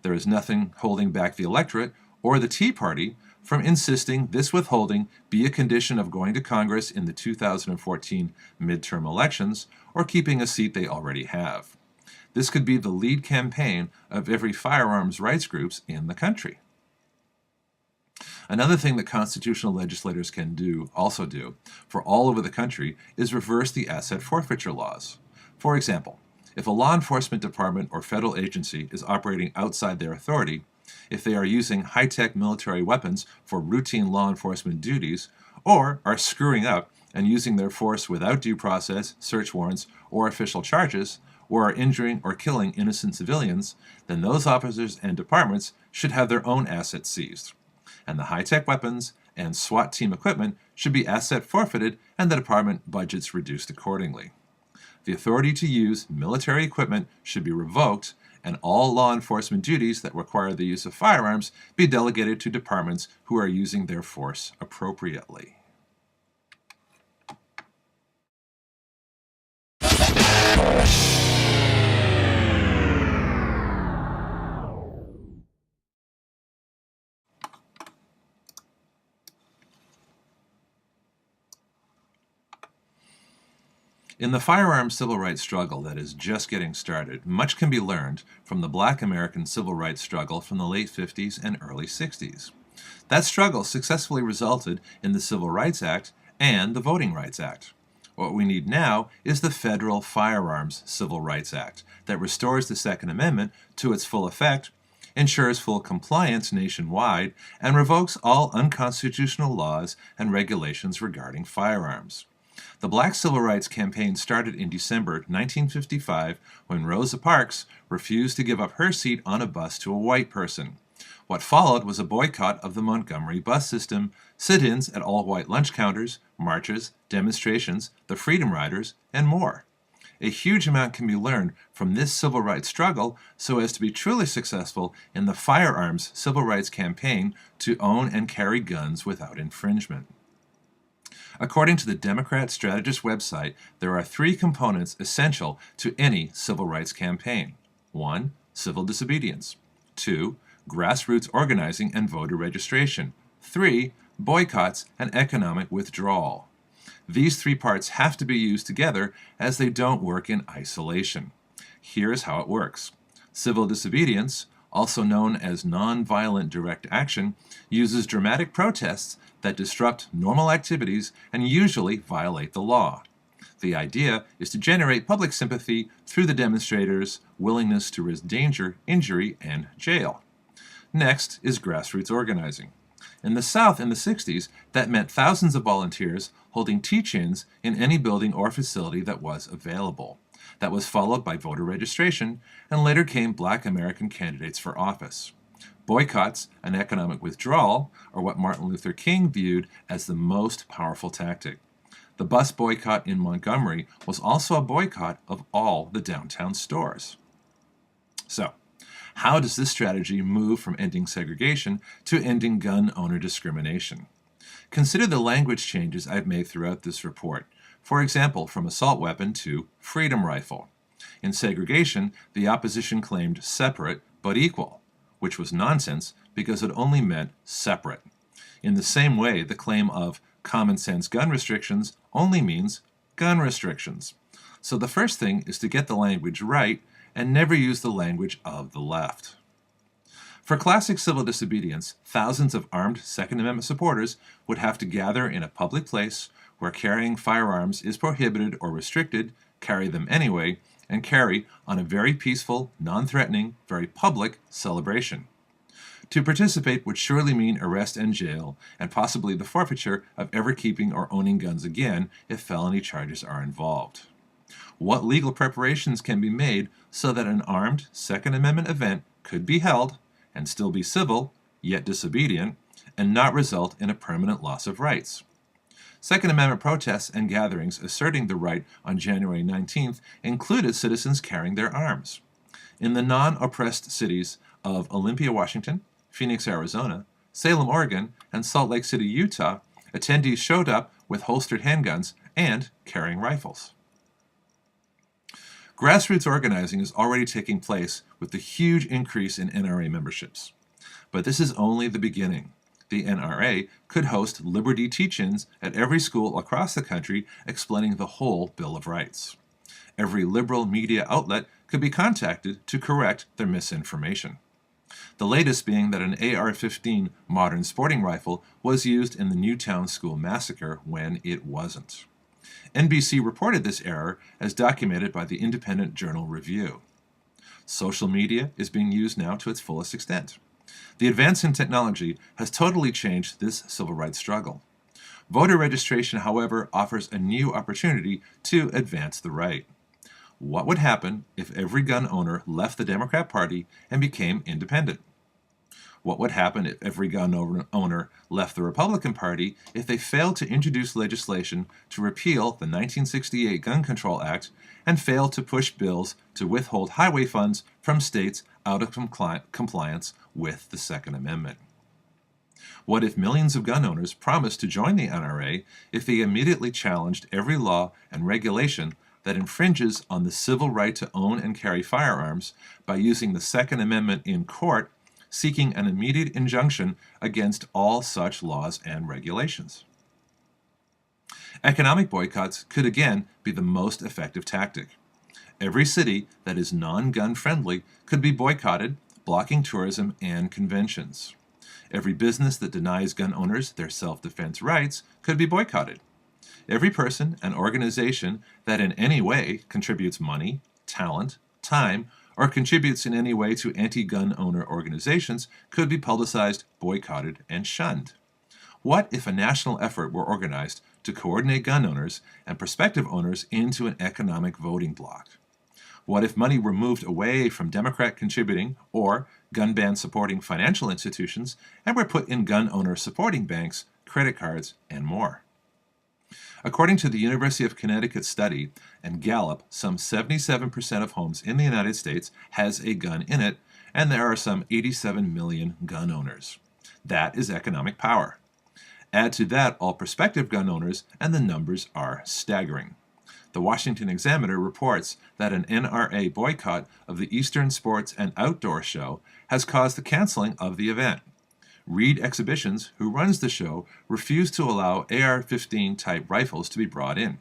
There is nothing holding back the electorate or the Tea Party from insisting this withholding be a condition of going to Congress in the 2014 midterm elections or keeping a seat they already have. This could be the lead campaign of every firearms rights groups in the country. Another thing that constitutional legislators can also do, for all over the country, is reverse the asset forfeiture laws. For example, if a law enforcement department or federal agency is operating outside their authority, if they are using high-tech military weapons for routine law enforcement duties, or are screwing up and using their force without due process, search warrants, or official charges, or are injuring or killing innocent civilians, then those officers and departments should have their own assets seized. And the high-tech weapons and SWAT team equipment should be asset forfeited and the department budgets reduced accordingly. The authority to use military equipment should be revoked, and all law enforcement duties that require the use of firearms be delegated to departments who are using their force appropriately. In the firearms civil rights struggle that is just getting started, much can be learned from the Black American civil rights struggle from the late 50s and early 60s. That struggle successfully resulted in the Civil Rights Act and the Voting Rights Act. What we need now is the Federal Firearms Civil Rights Act that restores the Second Amendment to its full effect, ensures full compliance nationwide, and revokes all unconstitutional laws and regulations regarding firearms. The Black Civil Rights Campaign started in December 1955 when Rosa Parks refused to give up her seat on a bus to a white person. What followed was a boycott of the Montgomery bus system, sit-ins at all-white lunch counters, marches, demonstrations, the Freedom Riders, and more. A huge amount can be learned from this civil rights struggle so as to be truly successful in the firearms civil rights campaign to own and carry guns without infringement. According to the Democrat Strategist website, there are 3 components essential to any civil rights campaign. 1. Civil disobedience. 2. Grassroots organizing and voter registration. 3. Boycotts and economic withdrawal. These 3 parts have to be used together as they don't work in isolation. Here's how it works. Civil disobedience, also known as nonviolent direct action, uses dramatic protests that disrupt normal activities and usually violate the law. The idea is to generate public sympathy through the demonstrators' willingness to risk danger, injury, and jail. Next is grassroots organizing. In the South in the 60s, that meant thousands of volunteers holding teach-ins in any building or facility that was available. That was followed by voter registration, and later came Black American candidates for office. Boycotts and economic withdrawal are what Martin Luther King viewed as the most powerful tactic. The bus boycott in Montgomery was also a boycott of all the downtown stores. So, how does this strategy move from ending segregation to ending gun owner discrimination? Consider the language changes I've made throughout this report. For example, from assault weapon to freedom rifle. In segregation, the opposition claimed separate but equal, which was nonsense because it only meant separate. In the same way, the claim of common sense gun restrictions only means gun restrictions. So the first thing is to get the language right and never use the language of the left. For classic civil disobedience, thousands of armed Second Amendment supporters would have to gather in a public place where carrying firearms is prohibited or restricted, carry them anyway, and carry on a very peaceful, non-threatening, very public celebration. To participate would surely mean arrest and jail, and possibly the forfeiture of ever keeping or owning guns again if felony charges are involved. What legal preparations can be made so that an armed Second Amendment event could be held and still be civil, yet disobedient, and not result in a permanent loss of rights? Second Amendment protests and gatherings asserting the right on January 19th included citizens carrying their arms. In the non-oppressed cities of Olympia, Washington, Phoenix, Arizona, Salem, Oregon, and Salt Lake City, Utah, attendees showed up with holstered handguns and carrying rifles. Grassroots organizing is already taking place with the huge increase in NRA memberships. But this is only the beginning. The NRA could host Liberty teach-ins at every school across the country explaining the whole Bill of Rights. Every liberal media outlet could be contacted to correct their misinformation. The latest being that an AR-15 modern sporting rifle was used in the Newtown school massacre when it wasn't. NBC reported this error as documented by the independent journal Review. Social media is being used now to its fullest extent. The advance in technology has totally changed this civil rights struggle. Voter registration, however, offers a new opportunity to advance the right. What would happen if every gun owner left the Democrat Party and became independent? What would happen if every gun owner left the Republican Party if they failed to introduce legislation to repeal the 1968 Gun Control Act and failed to push bills to withhold highway funds from states out of compliance with the Second Amendment? What if millions of gun owners promised to join the NRA if they immediately challenged every law and regulation that infringes on the civil right to own and carry firearms by using the Second Amendment in court, seeking an immediate injunction against all such laws and regulations? Economic boycotts could again be the most effective tactic. Every city that is non-gun friendly could be boycotted, blocking tourism and conventions. Every business that denies gun owners their self-defense rights could be boycotted. Every person and organization that in any way contributes money, talent, time, or contributes in any way to anti-gun owner organizations could be publicized, boycotted, and shunned. What if a national effort were organized to coordinate gun owners and prospective owners into an economic voting bloc? What if money were moved away from Democrat contributing or gun ban supporting financial institutions and were put in gun owner supporting banks, credit cards, and more? According to the University of Connecticut study and Gallup, some 77% of homes in the United States has a gun in it, and there are some 87 million gun owners. That is economic power. Add to that all prospective gun owners, and the numbers are staggering. The Washington Examiner reports that an NRA boycott of the Eastern Sports and Outdoor Show has caused the canceling of the event. Reed Exhibitions, who runs the show, refused to allow AR-15 type rifles to be brought in.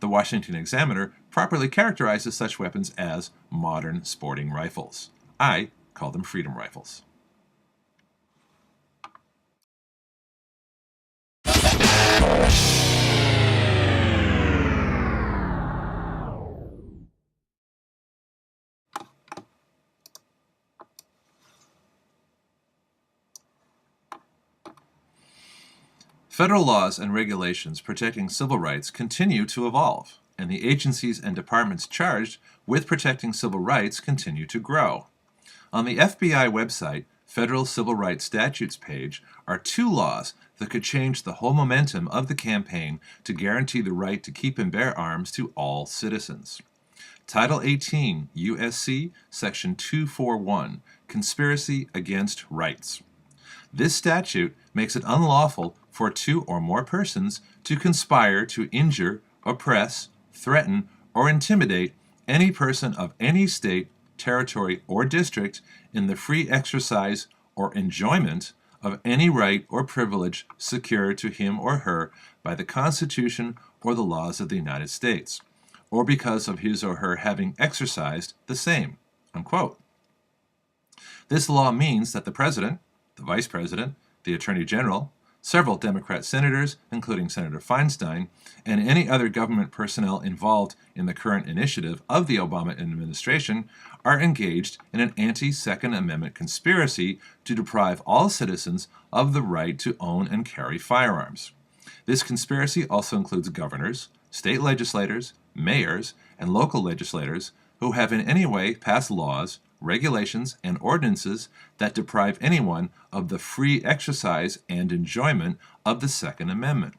The Washington Examiner properly characterizes such weapons as modern sporting rifles. I call them freedom rifles. Federal laws and regulations protecting civil rights continue to evolve, and the agencies and departments charged with protecting civil rights continue to grow. On the FBI website, Federal Civil Rights Statutes page, are 2 laws that could change the whole momentum of the campaign to guarantee the right to keep and bear arms to all citizens. Title 18 U.S.C. Section 241, Conspiracy Against Rights. This statute makes it unlawful for 2 or more persons to conspire to injure, oppress, threaten, or intimidate any person of any state, territory, or district in the free exercise or enjoyment of any right or privilege secured to him or her by the Constitution or the laws of the United States, or because of his or her having exercised the same." Unquote. This law means that the President, the Vice President, the Attorney General, several Democrat senators, including Senator Feinstein, and any other government personnel involved in the current initiative of the Obama administration are engaged in an anti-Second Amendment conspiracy to deprive all citizens of the right to own and carry firearms. This conspiracy also includes governors, state legislators, mayors, and local legislators who have in any way passed laws, regulations, and ordinances that deprive anyone of the free exercise and enjoyment of the Second Amendment.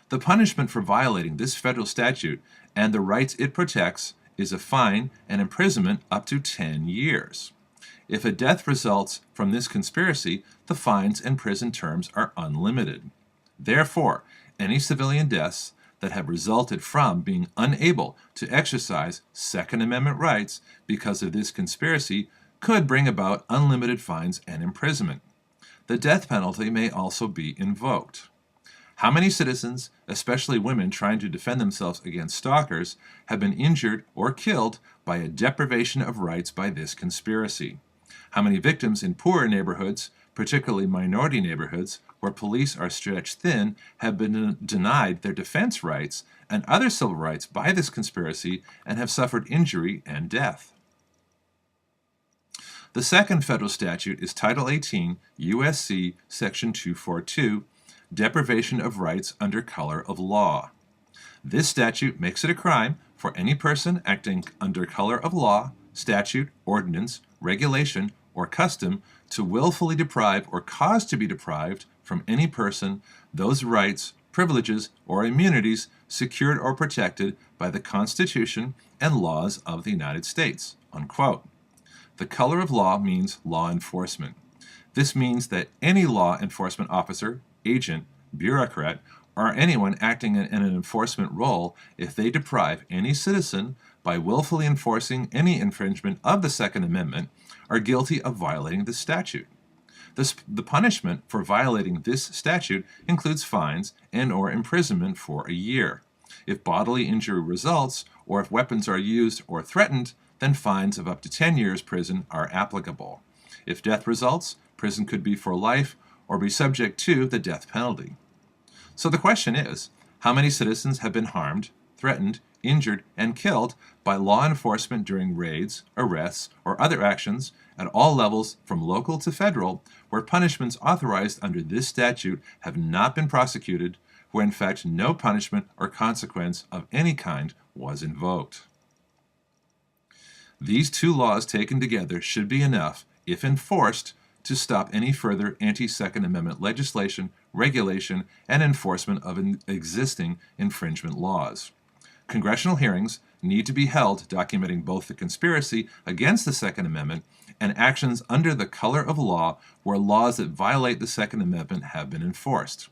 The punishment for violating this federal statute and the rights it protects is a fine and imprisonment up to 10 years. If a death results from this conspiracy, the fines and prison terms are unlimited. Therefore, any civilian deaths that have resulted from being unable to exercise Second Amendment rights because of this conspiracy could bring about unlimited fines and imprisonment. The death penalty may also be invoked. How many citizens, especially women trying to defend themselves against stalkers, have been injured or killed by a deprivation of rights by this conspiracy? How many victims in poorer neighborhoods, particularly minority neighborhoods, where police are stretched thin, have been denied their defense rights and other civil rights by this conspiracy and have suffered injury and death? The second federal statute is Title 18 U.S.C. Section 242, Deprivation of Rights under Color of Law. This statute makes it a crime for any person acting under color of law, statute, ordinance, regulation, or custom to willfully deprive or cause to be deprived from any person those rights, privileges, or immunities secured or protected by the Constitution and laws of the United States. Unquote. The color of law means law enforcement. This means that any law enforcement officer, agent, bureaucrat, or anyone acting in an enforcement role, if they deprive any citizen by willfully enforcing any infringement of the Second Amendment, are guilty of violating the statute. The punishment for violating this statute includes fines and/or imprisonment for a year. If bodily injury results, or if weapons are used or threatened, then fines of up to 10 years prison are applicable. If death results, prison could be for life or be subject to the death penalty. So the question is, how many citizens have been harmed, threatened, injured, and killed by law enforcement during raids, arrests, or other actions at all levels from local to federal where punishments authorized under this statute have not been prosecuted, where in fact no punishment or consequence of any kind was invoked? These 2 laws taken together should be enough, if enforced, to stop any further anti-Second Amendment legislation, regulation, and enforcement of existing infringement laws. Congressional hearings need to be held documenting both the conspiracy against the Second Amendment and actions under the color of law where laws that violate the Second Amendment have been enforced.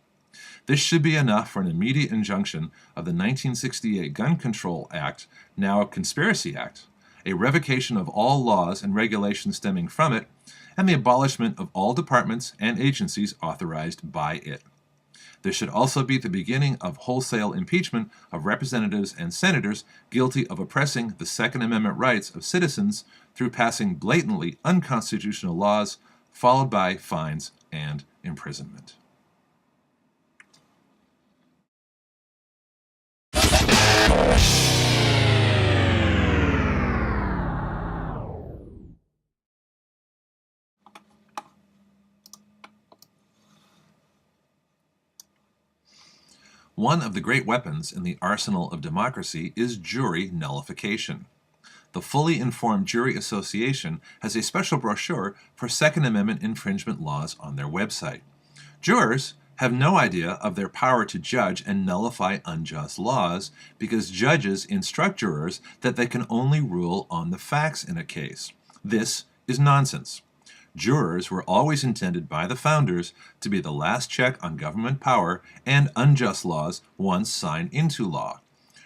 This should be enough for an immediate injunction of the 1968 Gun Control Act, now a Conspiracy Act, a revocation of all laws and regulations stemming from it, and the abolishment of all departments and agencies authorized by it. This should also be the beginning of wholesale impeachment of representatives and senators guilty of oppressing the Second Amendment rights of citizens through passing blatantly unconstitutional laws, followed by fines and imprisonment. One of the great weapons in the arsenal of democracy is jury nullification. The Fully Informed Jury Association has a special brochure for Second Amendment infringement laws on their website. Jurors have no idea of their power to judge and nullify unjust laws because judges instruct jurors that they can only rule on the facts in a case. This is nonsense. Jurors were always intended by the founders to be the last check on government power and unjust laws once signed into law.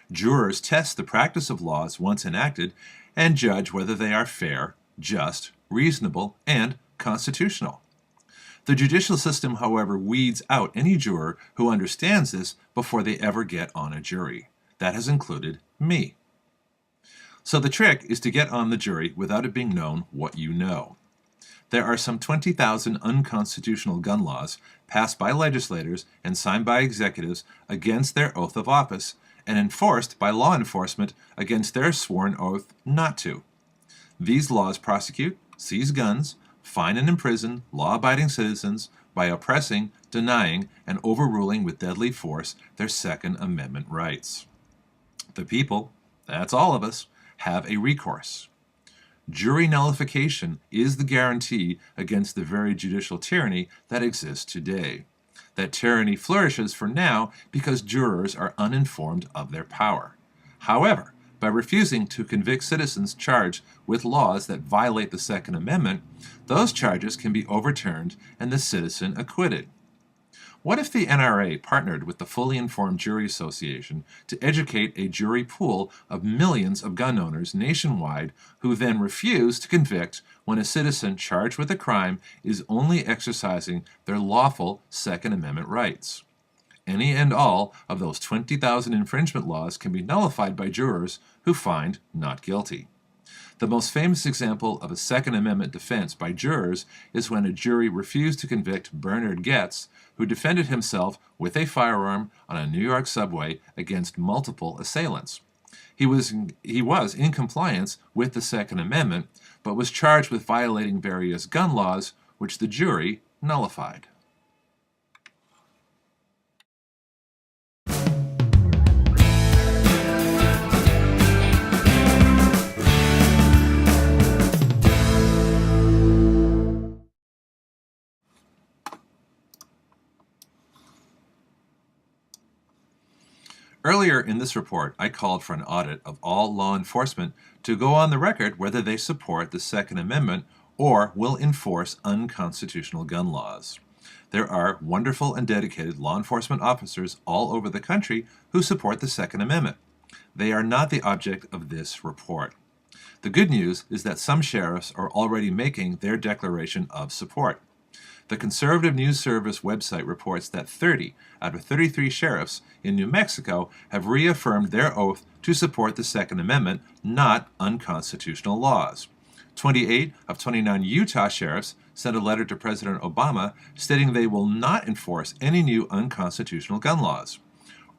Jurors test the practice of laws once enacted and judge whether they are fair, just, reasonable, and constitutional. The judicial system, however, weeds out any juror who understands this before they ever get on a jury. That has included me. So the trick is to get on the jury without it being known what you know. There are some 20,000 unconstitutional gun laws passed by legislators and signed by executives against their oath of office and enforced by law enforcement against their sworn oath not to. These laws prosecute, seize guns, fine and imprison law-abiding citizens by oppressing, denying, and overruling with deadly force their Second Amendment rights. The people, that's all of us, have a recourse. Jury nullification is the guarantee against the very judicial tyranny that exists today. That tyranny flourishes for now because jurors are uninformed of their power. However, by refusing to convict citizens charged with laws that violate the Second Amendment, those charges can be overturned and the citizen acquitted. What if the NRA partnered with the Fully Informed Jury Association to educate a jury pool of millions of gun owners nationwide who then refuse to convict when a citizen charged with a crime is only exercising their lawful Second Amendment rights? Any and all of those 20,000 infringement laws can be nullified by jurors who find not guilty. The most famous example of a Second Amendment defense by jurors is when a jury refused to convict Bernard Goetz, who defended himself with a firearm on a New York subway against multiple assailants. He was in compliance with the Second Amendment, but was charged with violating various gun laws, which the jury nullified. Earlier in this report, I called for an audit of all law enforcement to go on the record whether they support the Second Amendment or will enforce unconstitutional gun laws. There are wonderful and dedicated law enforcement officers all over the country who support the Second Amendment. They are not the object of this report. The good news is that some sheriffs are already making their declaration of support. The Conservative News Service website reports that 30 out of 33 sheriffs in New Mexico have reaffirmed their oath to support the Second Amendment, not unconstitutional laws. 28 of 29 Utah sheriffs sent a letter to President Obama stating they will not enforce any new unconstitutional gun laws.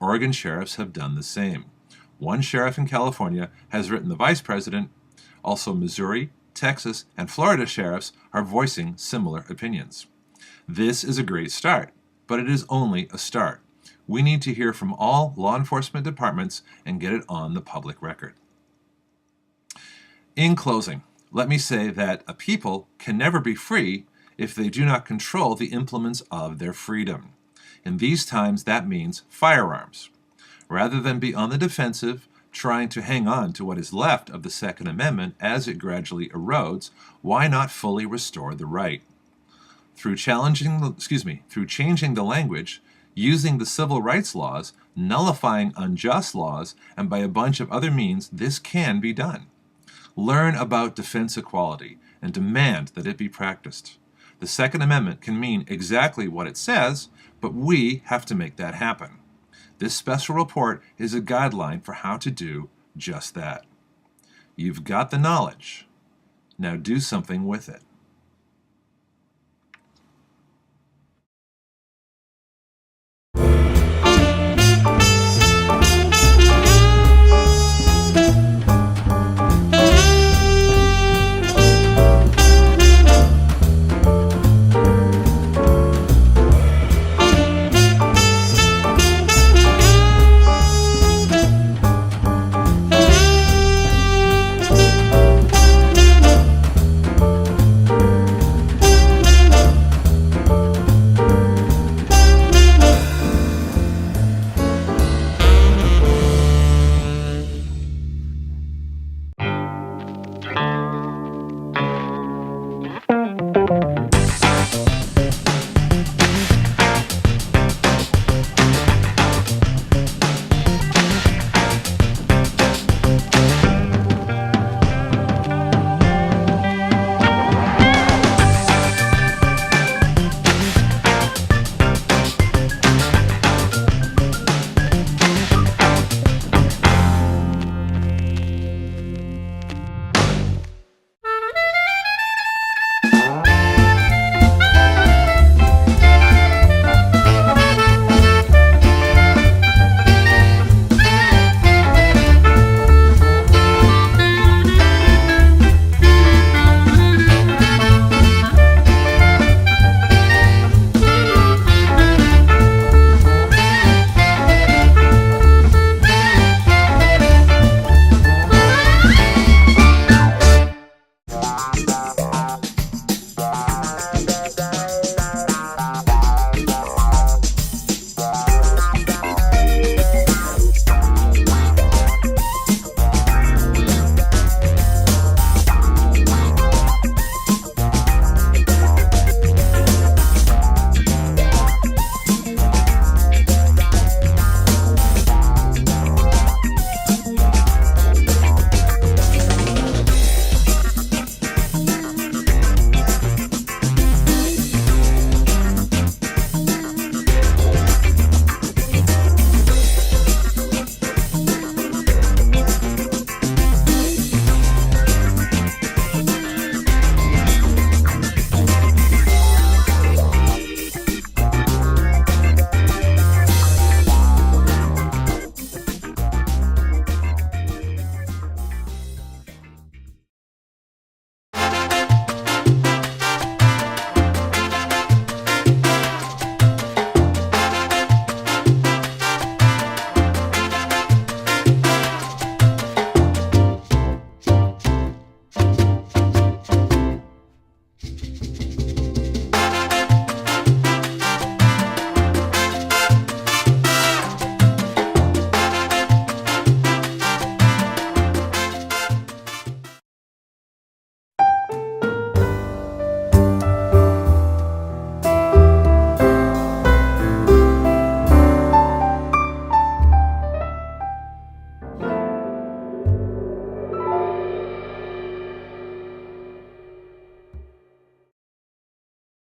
Oregon sheriffs have done the same. One sheriff in California has written the vice president. Also, Missouri, Texas, and Florida sheriffs are voicing similar opinions. This is a great start, but it is only a start. We need to hear from all law enforcement departments and get it on the public record. In closing, let me say that a people can never be free if they do not control the implements of their freedom. In these times, that means firearms. Rather than be on the defensive, trying to hang on to what is left of the Second Amendment as it gradually erodes, why not fully restore the right? Through changing the language, using the civil rights laws, nullifying unjust laws, and by a bunch of other means, this can be done. Learn about defense equality and demand that it be practiced. The Second Amendment can mean exactly what it says, but we have to make that happen. This special report is a guideline for how to do just that. You've got the knowledge. Now do something with it.